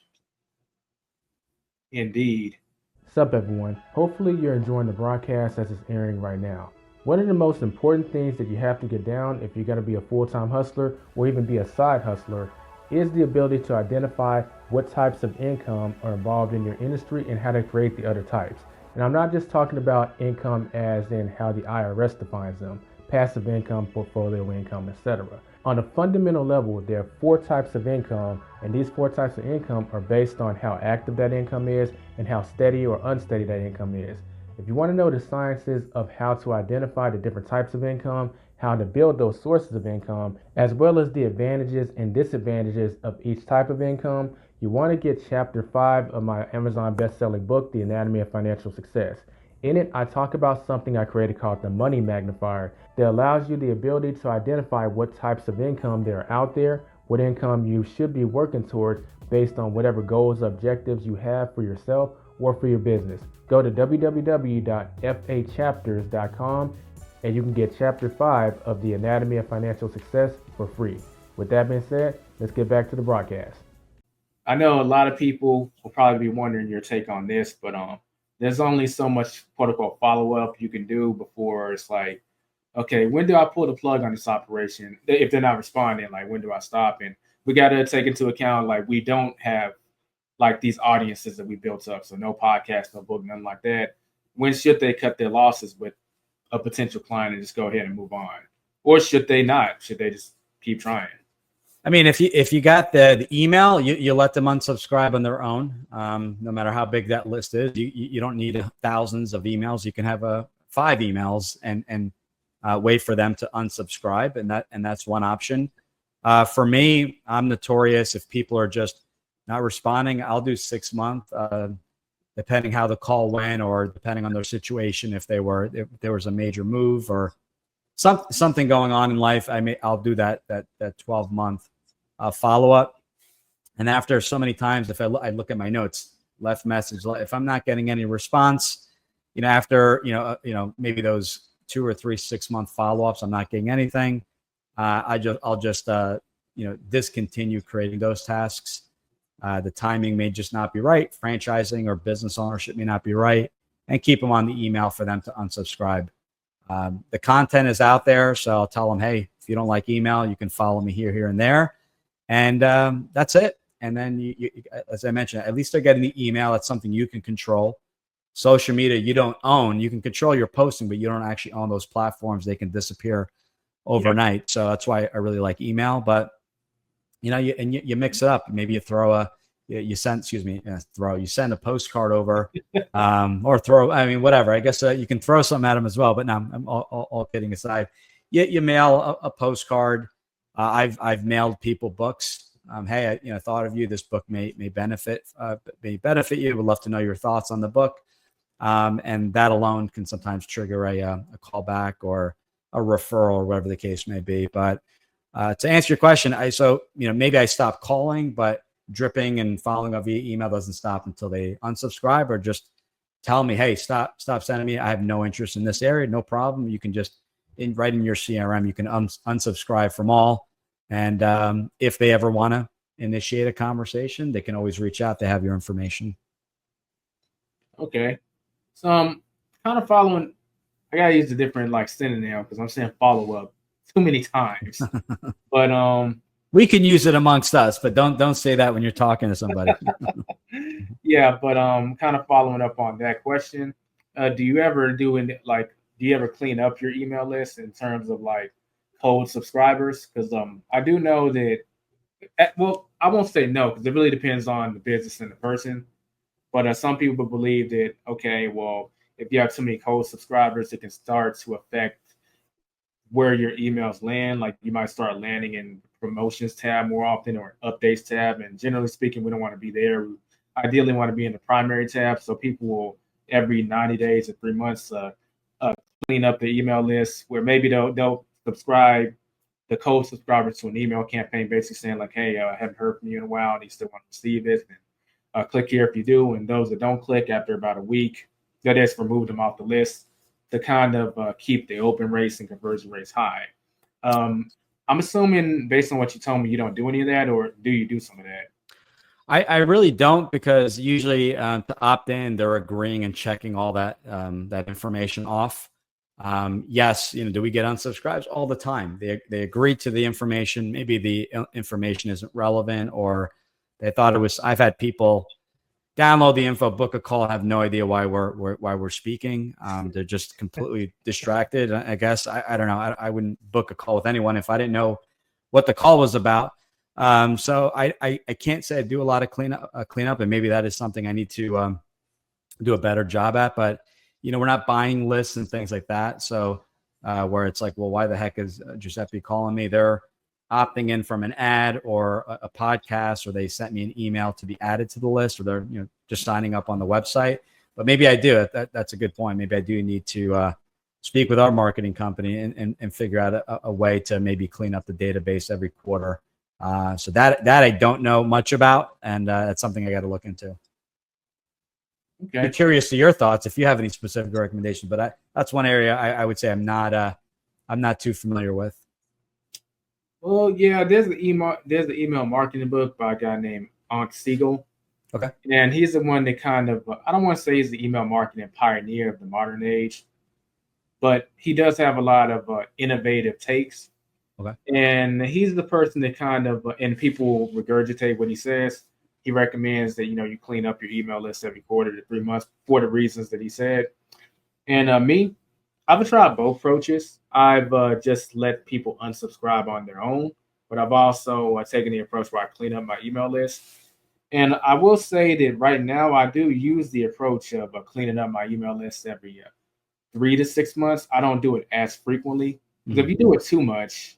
Indeed. What's up, everyone? Hopefully you're enjoying the broadcast as it's airing right now. One of the most important things that you have to get down if you're going to be a full-time hustler or even be a side hustler is the ability to identify what types of income are involved in your industry and how to create the other types. And I'm not just talking about income as in how the IRS defines them, passive income, portfolio income, etc. On a fundamental level, there are 4 types of income, and these 4 types of income are based on how active that income is and how steady or unsteady that income is. If you want to know the sciences of how to identify the different types of income, how to build those sources of income, as well as the advantages and disadvantages of each type of income, you want to get chapter 5 of my Amazon best-selling book, The Anatomy of Financial Success. In it, I talk about something I created called the money magnifier that allows you the ability to identify what types of income there are out there, what income you should be working towards based on whatever goals, objectives you have for yourself or for your business. Go to www.fachapters.com and you can get chapter 5 of The Anatomy of Financial Success for free. With that being said, let's get back to the broadcast. I know a lot of people will probably be wondering your take on this, but there's only so much protocol follow-up you can do before it's like, okay, when do I pull the plug on this operation? If they're not responding, like, when do I stop? And we got to take into account, like, we don't have like these audiences that we built up. So no podcast, no book, nothing like that. When should they cut their losses with a potential client and just go ahead and move on? Or should they not? Should they just keep trying? I mean, if you got the email, you let them unsubscribe on their own. No matter how big that list is, you don't need thousands of emails. You can have 5 emails and wait for them to unsubscribe, and that's one option. For me, I'm notorious if people are just not responding. I'll do 6 months, depending how the call went, or depending on their situation. If there was a major move or something going on in life, I'll do that 12-month follow up. And after so many times, if I look at my notes, left message, if I'm not getting any response, after maybe those 2 or 3 6-month follow ups, I'm not getting anything. I'll just discontinue creating those tasks. The timing may just not be right. Franchising or business ownership may not be right, and keep them on the email for them to unsubscribe. The content is out there, so I'll tell them, hey, if you don't like email, you can follow me here, and there. And that's it. And then, you, as I mentioned, at least they're getting the email. That's something you can control. Social media, you don't own. You can control your posting, but you don't actually own those platforms. They can disappear overnight. Yeah. So that's why I really like email. But you mix it up. Maybe you send a postcard over, or whatever. I guess you can throw something at them as well. But now I'm all kidding aside. You mail a postcard. I've mailed people books. Hey, I thought of you. This book may benefit you. Would love to know your thoughts on the book. And that alone can sometimes trigger a callback or a referral, or whatever the case may be. But to answer your question, maybe I stop calling, but dripping and following up via email doesn't stop until they unsubscribe, or just tell me, hey, stop sending me. I have no interest in this area. No problem. You can just right in your CRM, you can unsubscribe from all. And if they ever want to initiate a conversation, they can always reach out. They have your information. Okay. So I'm kind of following. I got to use a different synonym because I'm saying follow up too many times. But we can use it amongst us, but don't say that when you're talking to somebody. Yeah, but kind of following up on that question, do you ever clean up your email list in terms of cold subscribers? Because I do know that. Well, I won't say no, because it really depends on the business and the person. But some people believe that, okay, well, if you have too many cold subscribers, it can start to affect where your emails land. Like, you might start landing in promotions tab more often, or updates tab. And generally speaking, we don't want to be there. We ideally want to be in the primary tab. So people will, every 90 days or 3 months, clean up the email list, where maybe they'll subscribe the cold subscribers to an email campaign, basically saying hey, I haven't heard from you in a while, and you still want to receive it. And click here if you do. And those that don't click after about a week, that is, remove them off the list to kind of keep the open rates and conversion rates high. I'm assuming, based on what you told me, you don't do any of that, or do you do some of that? I really don't, because usually to opt in, they're agreeing and checking all that information off. Yes, do we get unsubscribes all the time? They agree to the information. Maybe the information isn't relevant, or they thought it was. I've had people download the info, book a call, have no idea why we're speaking. They're just completely distracted. I guess I don't know. I wouldn't book a call with anyone if I didn't know what the call was about. So I can't say I do a lot of cleanup, and maybe that is something I need to do a better job at. But we're not buying lists and things like that. So where it's like, well, why the heck is Giuseppe calling me? They're opting in from an ad or a podcast, or they sent me an email to be added to the list, or they're just signing up on the website. But maybe I do. That's a good point. Maybe I do need to speak with our marketing company and figure out a way to maybe clean up the database every quarter. So that I don't know much about, and that's something I got to look into. Okay. Be curious to your thoughts if you have any specific recommendations. But that's one area I would say I'm not too familiar with. Well, yeah, there's the email marketing book by a guy named Ankh Siegel. Okay. And he's the one that kind of, I don't want to say he's the email marketing pioneer of the modern age, but he does have a lot of innovative takes. Okay. And he's the person that kind of, and people regurgitate what he says. He recommends that, you clean up your email list every quarter to 3 months for the reasons that he said. And I've tried both approaches. I've just let people unsubscribe on their own, but I've also taken the approach where I clean up my email list. And I will say that right now I do use the approach of cleaning up my email list every 3 to 6 months. I don't do it as frequently, because if you do it too much,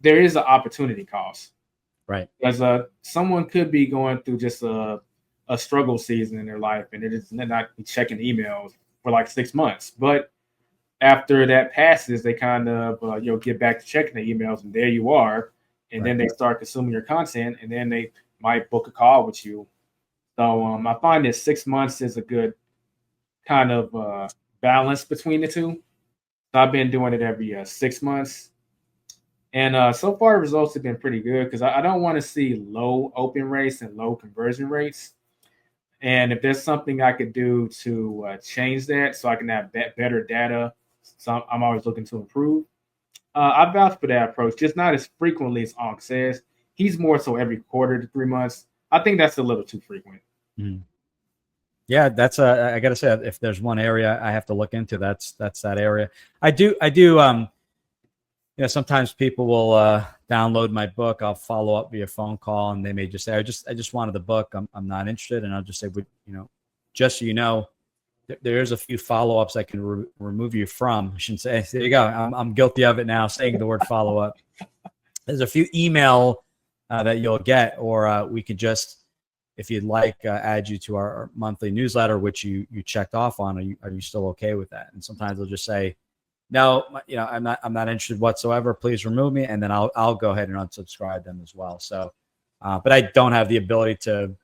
there is an opportunity cost. Right. Because someone could be going through just a struggle season in their life, and it is not checking emails for like 6 months. But after that passes, they kind of get back to checking the emails, and there you are. And Right. then they start consuming your content, and then they might book a call with you. So I find that 6 months is a good kind of balance between the two. So I've been doing it every 6 months. And so far, the results have been pretty good, because I don't want to see low open rates and low conversion rates. And if there's something I could do to change that so I can have better data, so I'm always looking to improve. I vouch for that approach, just not as frequently as Ankh says. He's more so every quarter to 3 months. I think that's a little too frequent. Yeah, that's I gotta say, if there's one area I have to look into, that's that area. I do sometimes people will download my book. I'll follow up via phone call, and they may just say, I just wanted the book. I'm not interested. And I'll just say, just so you know, there's a few follow-ups I can remove you from. I shouldn't say, there you go. I'm guilty of it now, saying the word follow-up. There's a few email that you'll get, or we could just, if you'd like, add you to our monthly newsletter, which you checked off on. Are you still okay with that? And sometimes they'll just say, no, I'm not interested whatsoever. Please remove me, and then I'll go ahead and unsubscribe them as well. So, but I don't have the ability to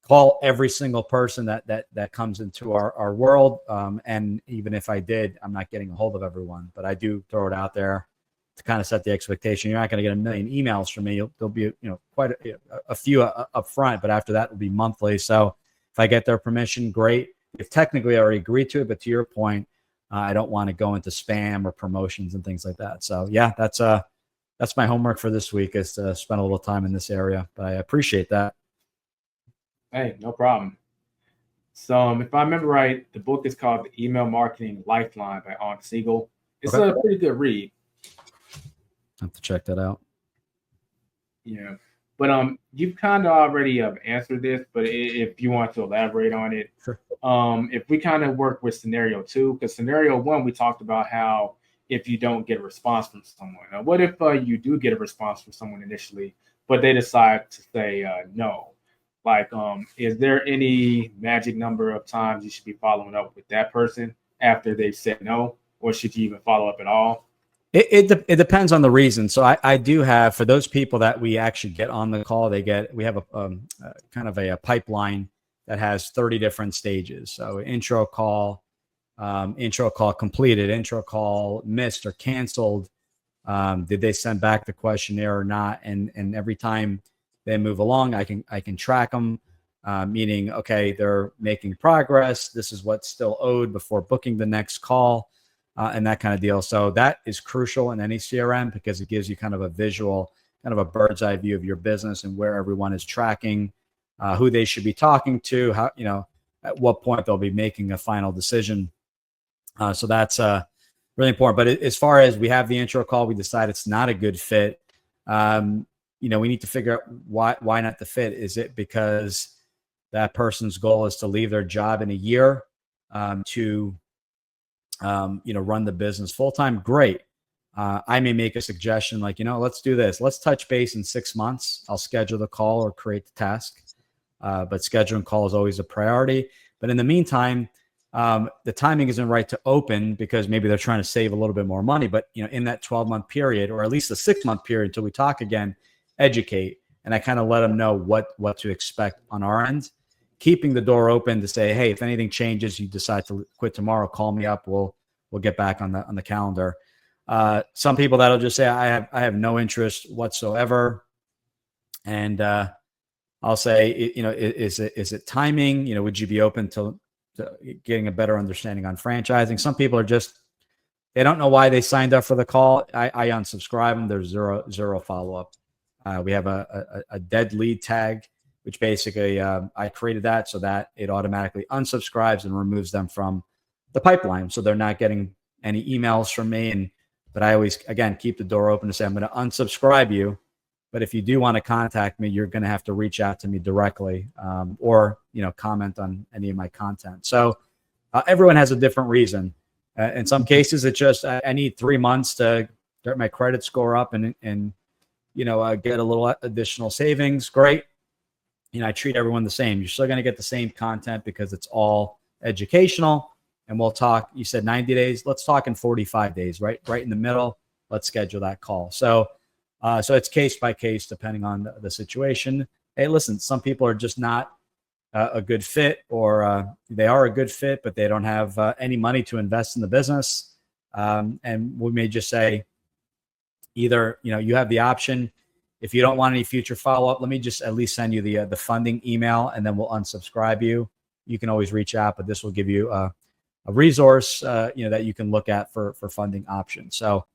call every single person that comes into our world. And even if I did, I'm not getting a hold of everyone. But I do throw it out there to kind of set the expectation. You're not going to get a million emails from me. There'll be quite a few up front, but after that it'll be monthly. So if I get their permission, great. If technically I already agreed to it, but to your point, I don't want to go into spam or promotions and things like that. So yeah, that's my homework for this week, is to spend a little time in this area. But I appreciate that. Hey, no problem. So if I remember right, the book is called The Email Marketing Lifeline by Ankh Siegel. It's a pretty good read. I have to check that out. Yeah. But you've kind of already answered this, but if you want to elaborate on it, sure. If we kind of work with scenario 2, because scenario 1, we talked about how if you don't get a response from someone, what if you do get a response from someone initially, but they decide to say no? Like, is there any magic number of times you should be following up with that person after they've said no, or should you even follow up at all? It depends on the reason. So I do have, for those people that we actually get on the call, we have a kind of a pipeline that has 30 different stages. So intro call completed, intro call missed or canceled. Did they send back the questionnaire or not? And every time they move along, I can track them, meaning, okay, they're making progress. This is what's still owed before booking the next call. And that kind of deal. So that is crucial in any CRM, because it gives you kind of a visual, kind of a bird's eye view of your business and where everyone is tracking. who they should be talking to, how, at what point they'll be making a final decision. So that's really important. But as far as we have the intro call, we decide it's not a good fit. We need to figure out why not the fit. Is it because that person's goal is to leave their job in a year to run the business full time? Great. I may make a suggestion like, let's do this. Let's touch base in 6 months. I'll schedule the call or create the task. But scheduling call is always a priority. But in the meantime, the timing isn't right to open because maybe they're trying to save a little bit more money. But in that 12-month period, or at least a 6-month period until we talk again, educate. And I kind of let them know what to expect on our end, keeping the door open to say, hey, if anything changes, you decide to quit tomorrow, call me up. We'll get back on the calendar. Some people that'll just say, I have no interest whatsoever. And I'll say, is it timing? Would you be open to getting a better understanding on franchising? Some people are they don't know why they signed up for the call. I unsubscribe them. There's zero follow-up. We have a dead lead tag, which basically I created that so that it automatically unsubscribes and removes them from the pipeline. So they're not getting any emails from me. But I always, again, keep the door open to say, I'm going to unsubscribe you. But if you do want to contact me, you're going to have to reach out to me directly or, comment on any of my content. So everyone has a different reason. In some cases, it's just I need 3 months to get my credit score up and get a little additional savings. Great. I treat everyone the same. You're still going to get the same content because it's all educational. And we'll talk, you said 90 days. Let's talk in 45 days, right in the middle. Let's schedule that call. So it's case by case, depending on the situation. Hey, listen, some people are just not a good fit, or they are a good fit, but they don't have any money to invest in the business. And we may just say, either, you have the option. If you don't want any future follow-up, let me just at least send you the funding email, and then we'll unsubscribe you. You can always reach out, but this will give you a resource, that you can look at for funding options. So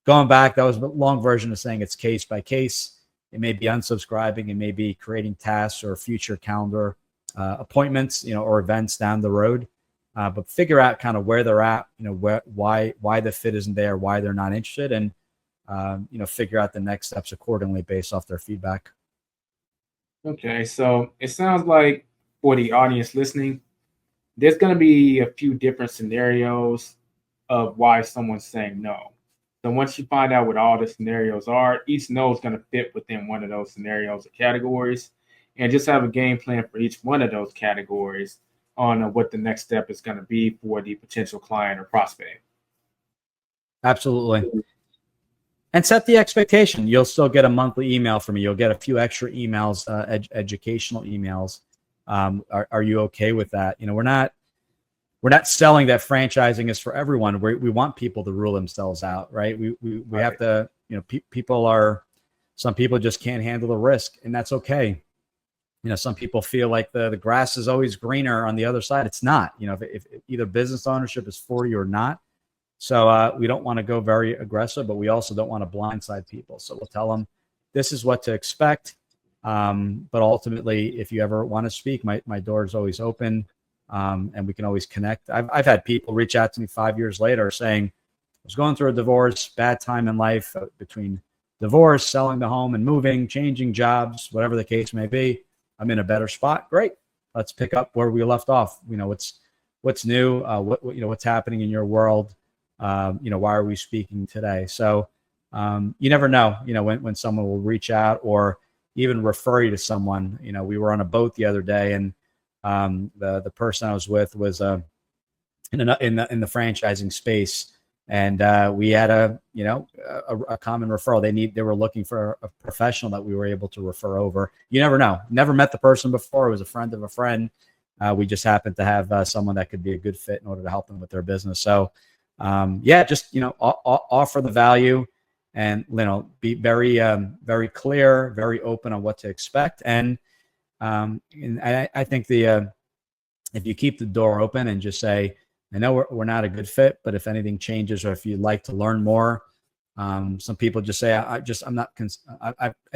going back, that was a long version of saying it's case by case. It may be unsubscribing, it may be creating tasks or future calendar appointments, or events down the road. But figure out kind of where they're at, why the fit isn't there, why they're not interested, and figure out the next steps accordingly based off their feedback. Okay, so it sounds like for the audience listening, there's going to be a few different scenarios of why someone's saying no. So once you find out what all the scenarios are, each no is going to fit within one of those scenarios or categories, and just have a game plan for each one of those categories on what the next step is going to be for the potential client or prospect. Absolutely. And set the expectation. You'll still get a monthly email from me. You'll get a few extra emails, educational emails. Are you okay with that? We're not selling that franchising is for everyone. We want people to rule themselves out, right? We have to, some people just can't handle the risk, and that's okay. Some people feel like the grass is always greener on the other side. It's not, if either business ownership is for you or not. So we don't want to go very aggressive, but we also don't want to blindside people. So we'll tell them this is what to expect. But ultimately, if you ever want to speak, my door is always open, and we can always connect. I've had people reach out to me 5 years later saying, I was going through a divorce, bad time in life between divorce, selling the home and moving, changing jobs, whatever the case may be. I'm in a better spot. Great. Let's pick up where we left off. What's new, what's happening in your world. Why are we speaking today? So you never know, when someone will reach out or even refer you to someone. We were on a boat the other day, and the person I was with was in the franchising space, and we had a common referral. They were looking for a professional that we were able to refer over. You never know. Never met the person before. It was a friend of a friend. We just happened to have someone that could be a good fit in order to help them with their business. So just offer the value, and be very very clear, very open on what to expect. And I think if you keep the door open and just say, I know we're not a good fit, but if anything changes or if you'd like to learn more, some people just say, I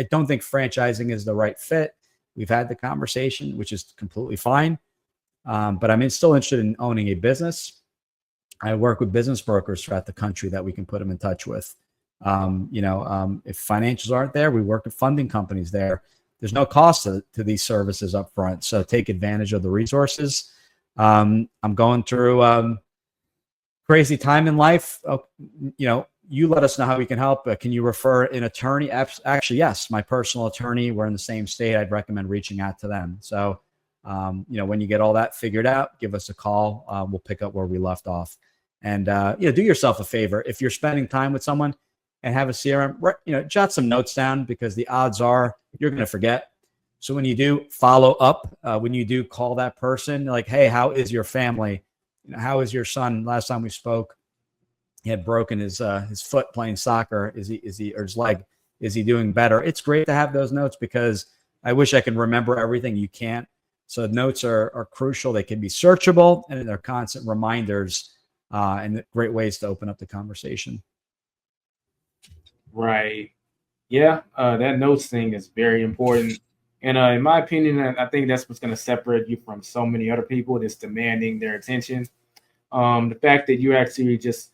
don't think franchising is the right fit. We've had the conversation, which is completely fine. But I'm still interested in owning a business. I work with business brokers throughout the country that we can put them in touch with. If financials aren't there, we work with funding companies there. There's no cost to these services up front. So take advantage of the resources. I'm going through crazy time in life. You let us know how we can help. Can you refer an attorney? Actually, yes, my personal attorney. We're in the same state. I'd recommend reaching out to them. So, when you get all that figured out, give us a call. We'll pick up where we left off. And, do yourself a favor. If you're spending time with someone and have a CRM, jot some notes down, because the odds are you're going to forget. So when you do follow up, when you do call that person, like, hey, how is your family? How is your son? Last time we spoke, he had broken his foot playing soccer. Or his leg? Is he doing better? It's great to have those notes, because I wish I could remember everything. You can't. So notes are crucial. They can be searchable, and they're constant reminders, and great ways to open up the conversation. Right. Yeah. That notes thing is very important. And in my opinion, I think that's what's going to separate you from so many other people that's demanding their attention. The fact that you actually just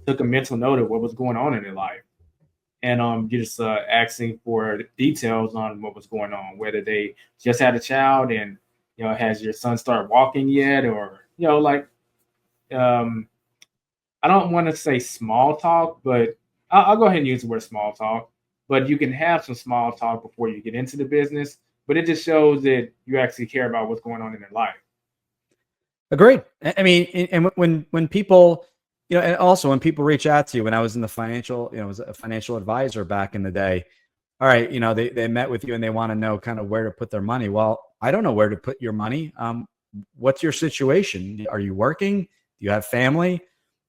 took a mental note of what was going on in their life, and you're just asking for details on what was going on, whether they just had a child and, has your son started walking yet, or, I don't want to say small talk, but I'll go ahead and use the word small talk. But you can have some small talk before you get into the business, but it just shows that you actually care about what's going on in their life. Agreed. I mean, and when people, and also when people reach out to you, when I was in the financial, was a financial advisor back in the day. All right, they met with you and they want to know kind of where to put their money. Well, I don't know where to put your money. What's your situation? Are you working? Do you have family?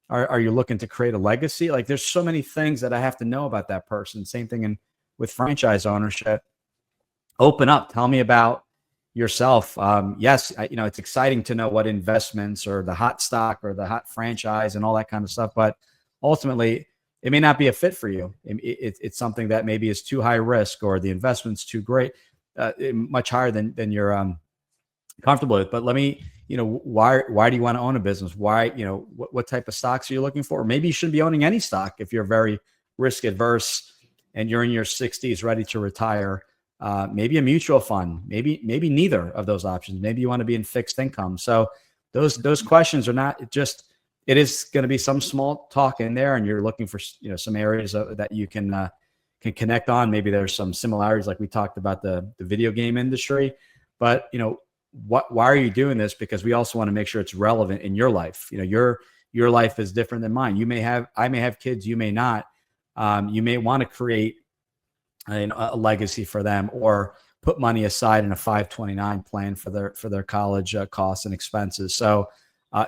Are you looking to create a legacy? Like, there's so many things that I have to know about that person. Same thing with franchise ownership. Open up. Tell me about yourself. Yes, it's exciting to know what investments or the hot stock or the hot franchise and all that kind of stuff. But ultimately, it may not be a fit for you. It's something that maybe is too high risk, or the investment's too great, much higher than you're comfortable with. But let me, why do you want to own a business? Why, what type of stocks are you looking for? Maybe you shouldn't be owning any stock if you're very risk adverse and you're in your 60s ready to retire. Maybe a mutual fund, maybe neither of those options. Maybe you want to be in fixed income. So those questions are not just, it is going to be some small talk in there, and you're looking for, some areas that you can connect on. Maybe there's some similarities, like we talked about the video game industry, but why are you doing this? Because we also want to make sure it's relevant in your life. Your life is different than mine. I may have kids, you may not. You may want to create a legacy for them, or put money aside in a 529 plan for their college costs and expenses. So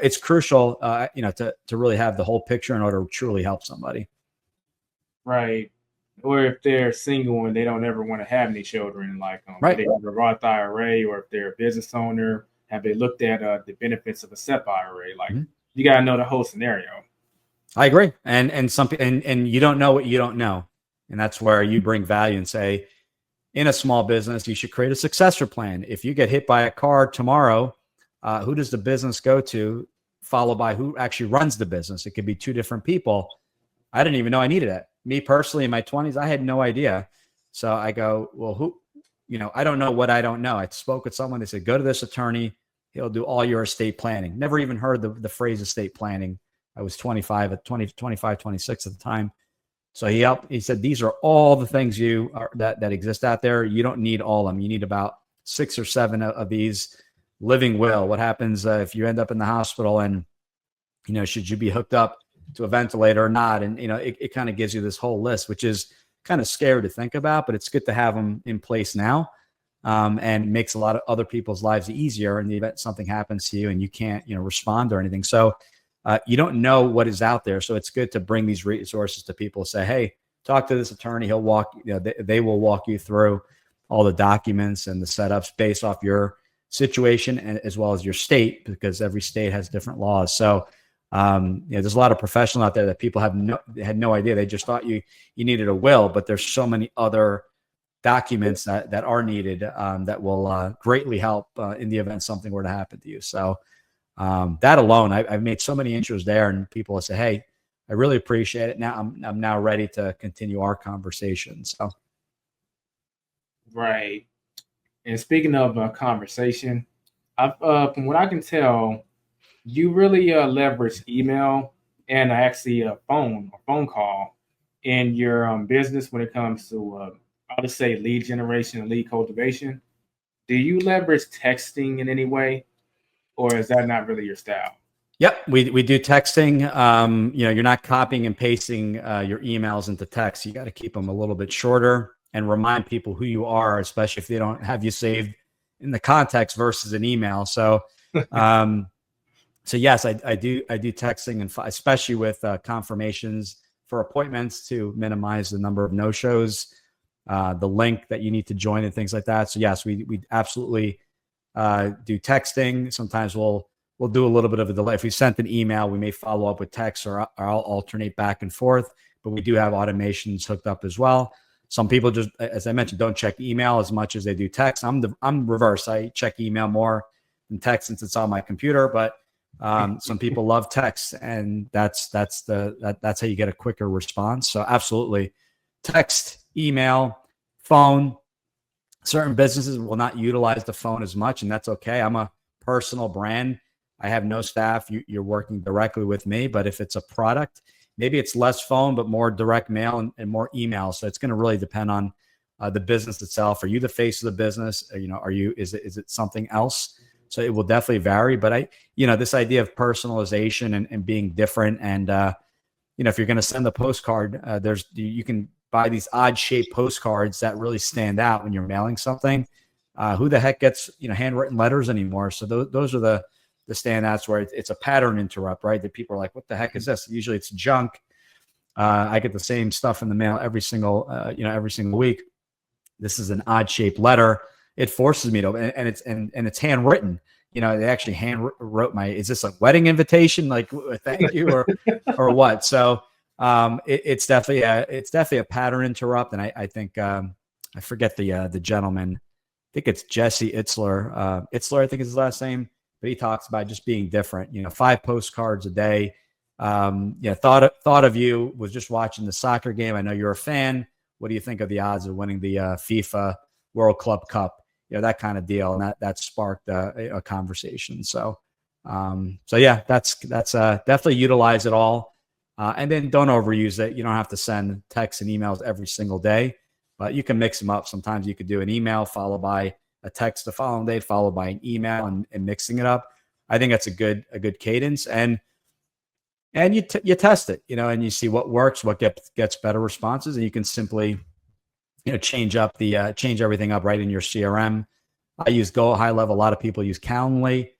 it's crucial, to really have the whole picture in order to truly help somebody. Right. Or if they're single and they don't ever want to have any children, like right. They have a Roth IRA, or if they're a business owner, have they looked at the benefits of a SEP IRA? Like, you got to know the whole scenario. I agree. And you don't know what you don't know. And that's where you bring value and say, in a small business, you should create a successor plan. If you get hit by a car tomorrow, who does the business go to, followed by who actually runs the business? It could be two different people. I didn't even know I needed it. Me personally, in my 20s, I had no idea. So I go, well, who, I don't know what I don't know. I spoke with someone. They said, go to this attorney. He'll do all your estate planning. Never even heard the phrase estate planning. I was 25, 26 at the time. So he said, these are all the things that exist out there. You don't need all of them. You need about 6 or 7 of these. Living will. What happens if you end up in the hospital, and, should you be hooked up to a ventilator or not? And, it kind of gives you this whole list, which is kind of scary to think about, but it's good to have them in place now, and makes a lot of other people's lives easier in the event something happens to you and you can't, respond or anything. So you don't know what is out there. So it's good to bring these resources to people. Say, hey, talk to this attorney. He'll walk, they will walk you through all the documents and the setups based off your situation, and as well as your state, because every state has different laws. So there's a lot of professionals out there that people had no idea. They just thought you needed a will, but there's so many other documents that are needed that will greatly help in the event something were to happen to you. So that alone, I've made so many intros there, and people will say, "Hey, I really appreciate it. Now I'm now ready to continue our conversation." So Right. And speaking of conversation, from what I can tell, you really leverage email and actually a phone call in your business when it comes to, I would say, lead generation and lead cultivation. Do you leverage texting in any way, or is that not really your style? yep, we do texting. You're not copying and pasting your emails into text. You got to keep them a little bit shorter and remind people who you are, especially if they don't have you saved in the context versus an email. So, so yes, I do texting, and especially with confirmations for appointments to minimize the number of no shows, the link that you need to join, and things like that. So yes, we absolutely do texting. Sometimes we'll do a little bit of a delay. If we sent an email, we may follow up with text, or I'll alternate back and forth. But we do have automations hooked up as well. Some people just, as I mentioned, don't check email as much as they do text. I'm reverse. I check email more than text since it's on my computer. But some people love text, and that's how you get a quicker response. So absolutely, text, email, phone. Certain businesses will not utilize the phone as much, and that's okay. I'm a personal brand. I have no staff. You're working directly with me. But if it's a product, maybe it's less phone, but more direct mail and more email. So it's going to really depend on the business itself. Are you the face of the business? Is it something else? So it will definitely vary. But this idea of personalization and being different, and if you're going to send a postcard, you can buy these odd shaped postcards that really stand out when you're mailing something. Who the heck gets handwritten letters anymore? So those are the standouts where it's a pattern interrupt, right? That people are like, what the heck is this? Usually it's junk. I get the same stuff in the mail every single week. This is an odd shaped letter. It forces me to, and it's handwritten. They actually hand wrote is this a wedding invitation? Like, thank you or what? So it's definitely a pattern interrupt. And I think, I forget the gentleman. I think it's Jesse Itzler. Itzler, I think is his last name. But he talks about just being different. 5 postcards a day. Thought of you, was just watching the soccer game. I know you're a fan. What do you think of the odds of winning the FIFA World Club Cup? That kind of deal, and that sparked a conversation. So yeah, that's definitely utilize it all, and then don't overuse it. You don't have to send texts and emails every single day, but you can mix them up. Sometimes you could do an email followed by a text the following day, followed by an email, and mixing it up. I think that's a good cadence, and you test it, and you see what works, what gets better responses, and you can simply change everything up right in your CRM. I use Go High Level. A lot of people use Calendly.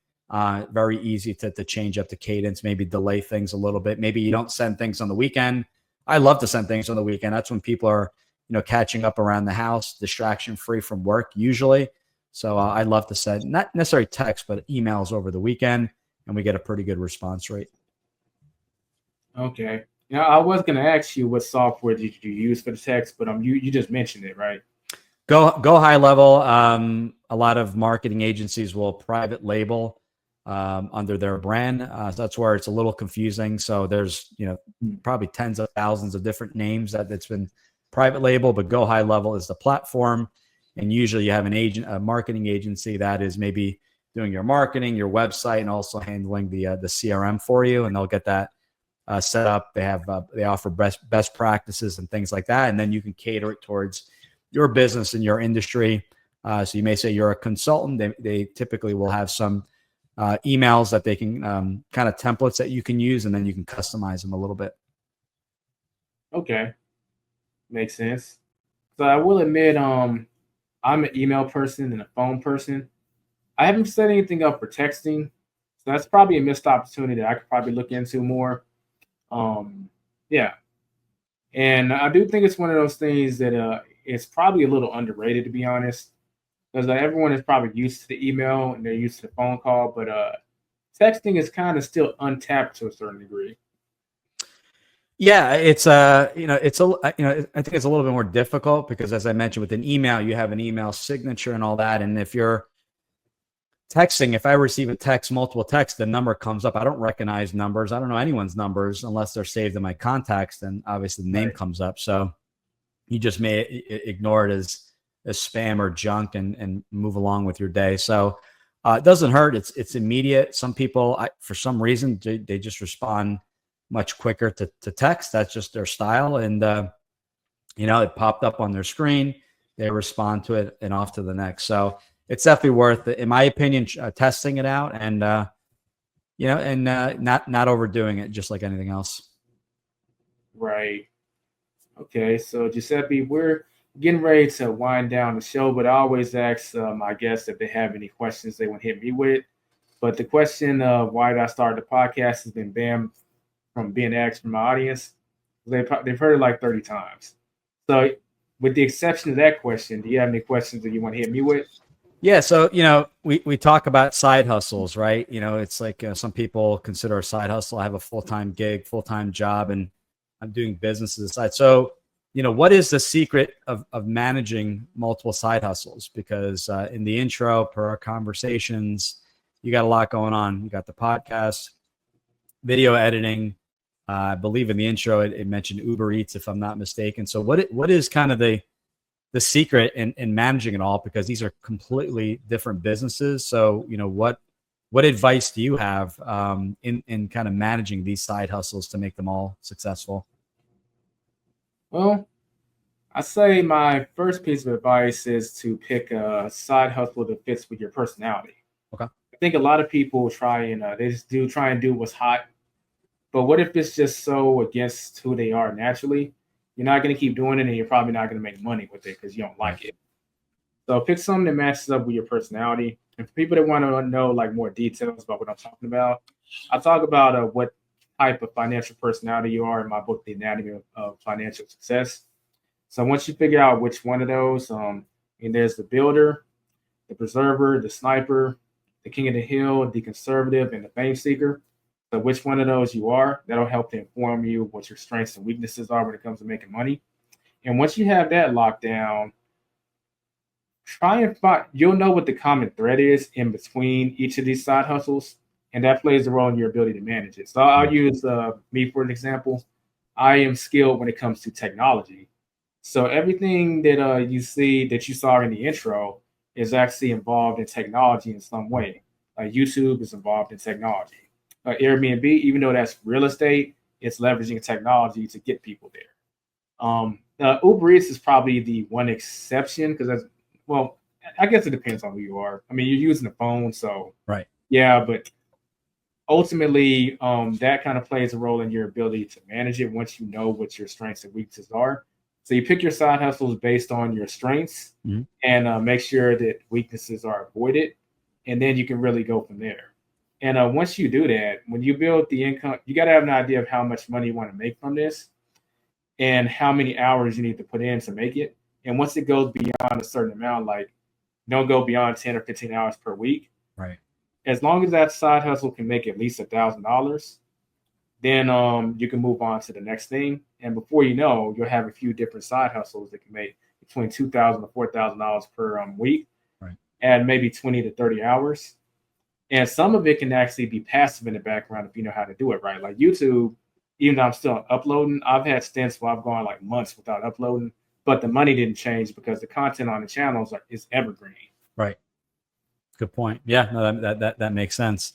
Very easy to change up the cadence, maybe delay things a little bit. Maybe you don't send things on the weekend. I love to send things on the weekend. That's when people are catching up around the house, distraction free from work usually. So I love to send not necessarily text, but emails over the weekend, and we get a pretty good response rate. Okay. Now, I was going to ask you what software did you use for the text, but you just mentioned it, right? Go High Level. A lot of marketing agencies will private label under their brand. So that's where it's a little confusing. So there's probably tens of thousands of different names that's been private label, but Go High Level is the platform. And usually you have a marketing agency that is maybe doing your marketing, your website, and also handling the CRM for you, and they'll get that set up. They offer best practices and things like that, and then you can cater it towards your business and your industry. So you may say you're a consultant. They typically will have some emails that they can kind of templates that you can use, and then you can customize them a little bit. Okay, makes sense. So I will admit, I'm an email person and a phone person. I haven't set anything up for texting, so that's probably a missed opportunity that I could probably look into more. Yeah, and I do think it's one of those things that it's probably a little underrated, to be honest, because everyone is probably used to the email and they're used to the phone call, but texting is kind of still untapped to a certain degree. Yeah, it's it's I think it's a little bit more difficult because, as I mentioned, with an email, you have an email signature and all that. And if you're texting, if I receive a text, multiple texts, the number comes up. I don't recognize numbers. I don't know anyone's numbers unless they're saved in my contacts. Then obviously the name Right. comes up. So you just may ignore it as spam or junk and move along with your day. So it doesn't hurt. It's immediate. Some people, for some reason, they just respond much quicker to text. That's just their style. And, it popped up on their screen. They respond to it and off to the next. So it's definitely worth it, in my opinion, testing it out and, not overdoing it, just like anything else. Right. Okay. So Giuseppe, we're getting ready to wind down the show, but I always ask my guests if they have any questions they want to hit me with. But the question of why did I start the podcast has been banned from being asked from my audience. They've heard it like 30 times. So, with the exception of that question, do you have any questions that you want to hit me with? Yeah. So, we talk about side hustles, right? It's like some people consider a side hustle. I have a full-time gig, full-time job, and I'm doing business aside. So, what is the secret of managing multiple side hustles? Because in the intro, per our conversations, you got a lot going on. You got the podcast, video editing. I believe in the intro, it mentioned Uber Eats, if I'm not mistaken. So what is kind of the secret in managing it all? Because these are completely different businesses. So, what advice do you have in kind of managing these side hustles to make them all successful? Well, I say my first piece of advice is to pick a side hustle that fits with your personality. Okay. I think a lot of people try and they just do try and do what's hot. But what if it's just so against who they are naturally? You're not going to keep doing it, and you're probably not going to make money with it because you don't like it. So pick something that matches up with your personality. And for people that want to know like more details about what I'm talking about, I talk about what type of financial personality you are in my book, The Anatomy of Financial Success. So once you figure out which one of those, and there's the builder, the preserver, the sniper, the king of the hill, the conservative, and the fame seeker. So which one of those you are, that'll help to inform you what your strengths and weaknesses are when it comes to making money. And once you have that locked down, try and find, you'll know what the common thread is in between each of these side hustles, and that plays a role in your ability to manage it. So I'll use me for an example. I am skilled when it comes to technology. So everything that you see that you saw in the intro is actually involved in technology in some way. Like YouTube is involved in technology. Airbnb, even though that's real estate, it's leveraging technology to get people there. Uber Eats is probably the one exception because that's, well, I guess it depends on who you are. I mean, you're using the phone, so Right. yeah, but ultimately, that kind of plays a role in your ability to manage it once you know what your strengths and weaknesses are. So you pick your side hustles based on your strengths and make sure that weaknesses are avoided, and then you can really go from there. And once you do that, when you build the income, you got to have an idea of how much money you want to make from this and how many hours you need to put in to make it. And once it goes beyond a certain amount, like don't go beyond 10 or 15 hours per week. Right. As long as that side hustle can make at least $1,000, then you can move on to the next thing. And before you know, you'll have a few different side hustles that can make between $2,000 to $4,000 per week, Right. and maybe 20 to 30 hours. And some of it can actually be passive in the background if you know how to do it right. Like YouTube, even though I'm still uploading, I've had stints where I've gone like months without uploading, but the money didn't change because the content on the channels is evergreen. Right. Good point. Yeah, no, that makes sense.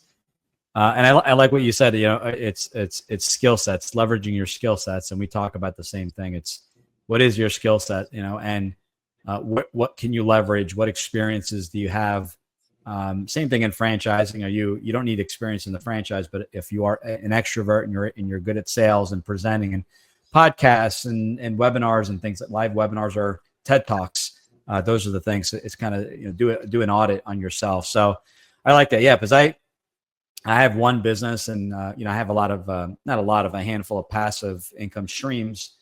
And I like what you said. It's skill sets, leveraging your skill sets, and we talk about the same thing. It's what is your skill set, and what can you leverage? What experiences do you have? Same thing in franchising. You don't need experience in the franchise, but if you are an extrovert and you're good at sales and presenting and podcasts and webinars and things like live webinars or TED Talks, those are the things. It's kind of do an audit on yourself. So I like that. Yeah, because I have one business and I have a handful of passive income streams.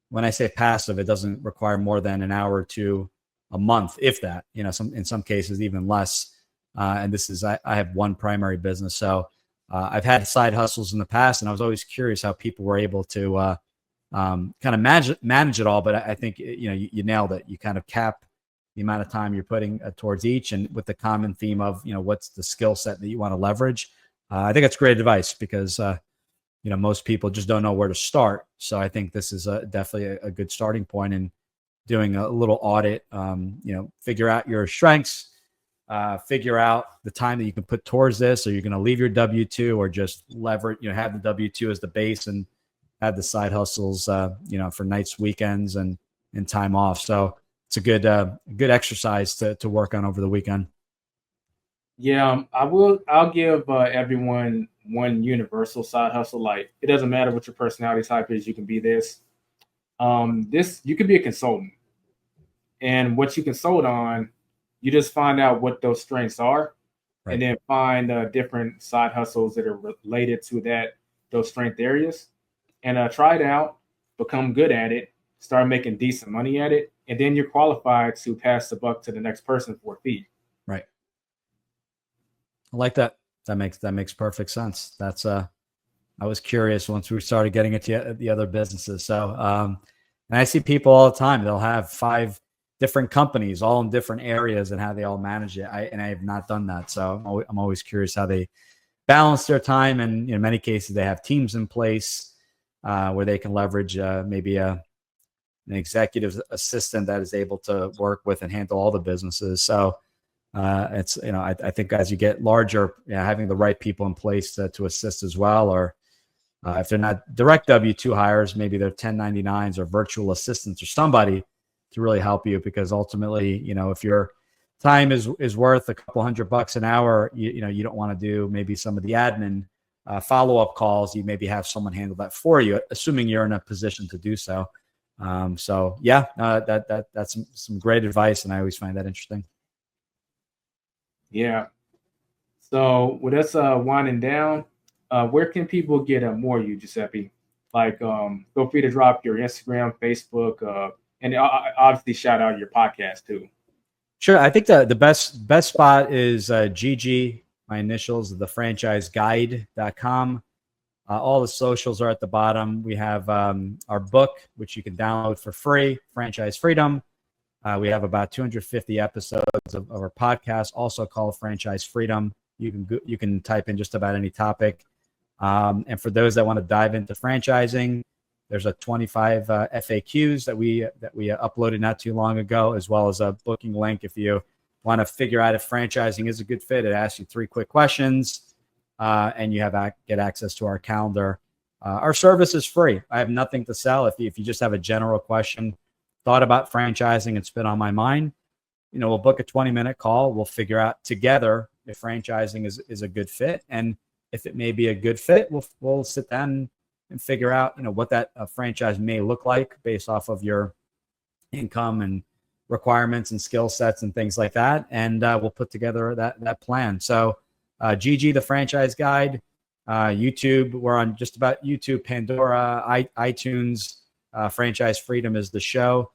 When I say passive, it doesn't require more than an hour or two a month, if that. In some cases even less. And I have one primary business. So I've had side hustles in the past, and I was always curious how people were able to kind of manage it all. But I think, you nailed it. You kind of cap the amount of time you're putting towards each, and with the common theme of, what's the skill set that you want to leverage. I think that's great advice because, most people just don't know where to start. So I think this is definitely a good starting point in doing a little audit, figure out your strengths, figure out the time that you can put towards this. Are you going to leave your W-2 or just leverage, have the W-2 as the base and have the side hustles, for nights, weekends, and time off. So it's a good exercise to work on over the weekend. Yeah, I'll give everyone one universal side hustle. Like, it doesn't matter what your personality type is, you can be this. You could be a consultant, and what you consult on, you just find out what those strengths are, right, and then find different side hustles that are related to those strength areas, and try it out, become good at it, start making decent money at it, and then you're qualified to pass the buck to the next person for a fee. Right. I like that. That makes perfect sense. That's I was curious once we started getting into the other businesses. So and I see people all the time. They'll have 5 different companies all in different areas and how they all manage it. I have not done that. So I'm always curious how they balance their time. And in many cases, they have teams in place where they can leverage maybe an executive assistant that is able to work with and handle all the businesses. So it's, I think as you get larger, having the right people in place to assist as well, or if they're not direct W-2 hires, maybe they're 1099s or virtual assistants or somebody to really help you, because ultimately, if your time is worth a couple $100 an hour, you don't want to do maybe some of the admin follow-up calls. You maybe have someone handle that for you, assuming you're in a position to do so. That's some great advice, and I always find that interesting. Yeah. So with us winding down, where can people get more of you, Giuseppe? Like, feel free to drop your Instagram, Facebook, and obviously shout out your podcast too. Sure. I think the best spot is GG, my initials, thefranchiseguide.com. All the socials are at the bottom. We have our book, which you can download for free, Franchise Freedom. We have about 250 episodes of our podcast, also called Franchise Freedom. You can type in just about any topic. And for those that want to dive into franchising, there's a 25 FAQs that we uploaded not too long ago, as well as a booking link. If you want to figure out if franchising is a good fit, it asks you 3 quick questions, and you get access to our calendar. Our service is free. I have nothing to sell. If you just have a general question, thought about franchising, and spit on my mind, we'll book a 20-minute call. We'll figure out together if franchising is a good fit, and if it may be a good fit, we'll sit down and figure out what that franchise may look like based off of your income and requirements and skill sets and things like that, and we'll put together that plan. So GG, the Franchise Guide, YouTube, we're on just about YouTube, Pandora, iTunes. Franchise Freedom is the show.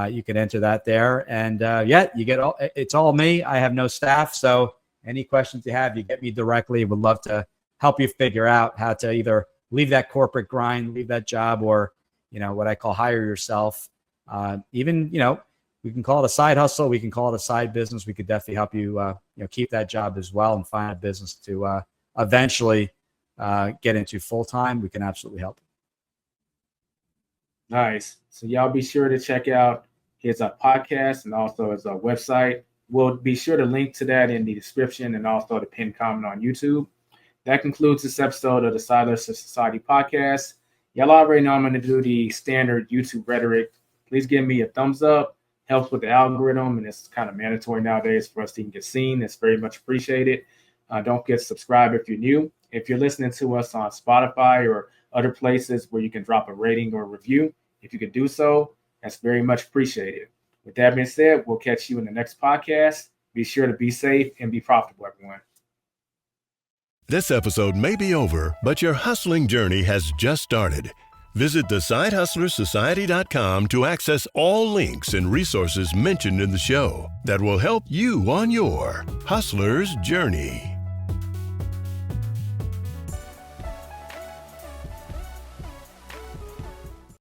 You can enter that there, and you get it's all me. I have no staff, so any questions you have, you get me directly. Would love to help you figure out how to either leave that corporate grind, leave that job, or what I call hire yourself. Even we can call it a side hustle, we can call it a side business. We could definitely help you keep that job as well and find a business to eventually get into full time. We can absolutely help. Nice. So y'all be sure to check out his podcast and also his website. We'll be sure to link to that in the description and also the pinned comment on YouTube. That concludes this episode of the Side Hustle Society podcast. Y'all already know I'm going to do the standard YouTube rhetoric. Please give me a thumbs up. Helps with the algorithm, and it's kind of mandatory nowadays for us to even get seen. It's very much appreciated. Don't forget to subscribe if you're new. If you're listening to us on Spotify or other places where you can drop a rating or a review, if you could do so, that's very much appreciated. With that being said, we'll catch you in the next podcast. Be sure to be safe and be profitable, everyone. This episode may be over, but your hustling journey has just started. Visit thesidehustlersociety.com to access all links and resources mentioned in the show that will help you on your hustler's journey.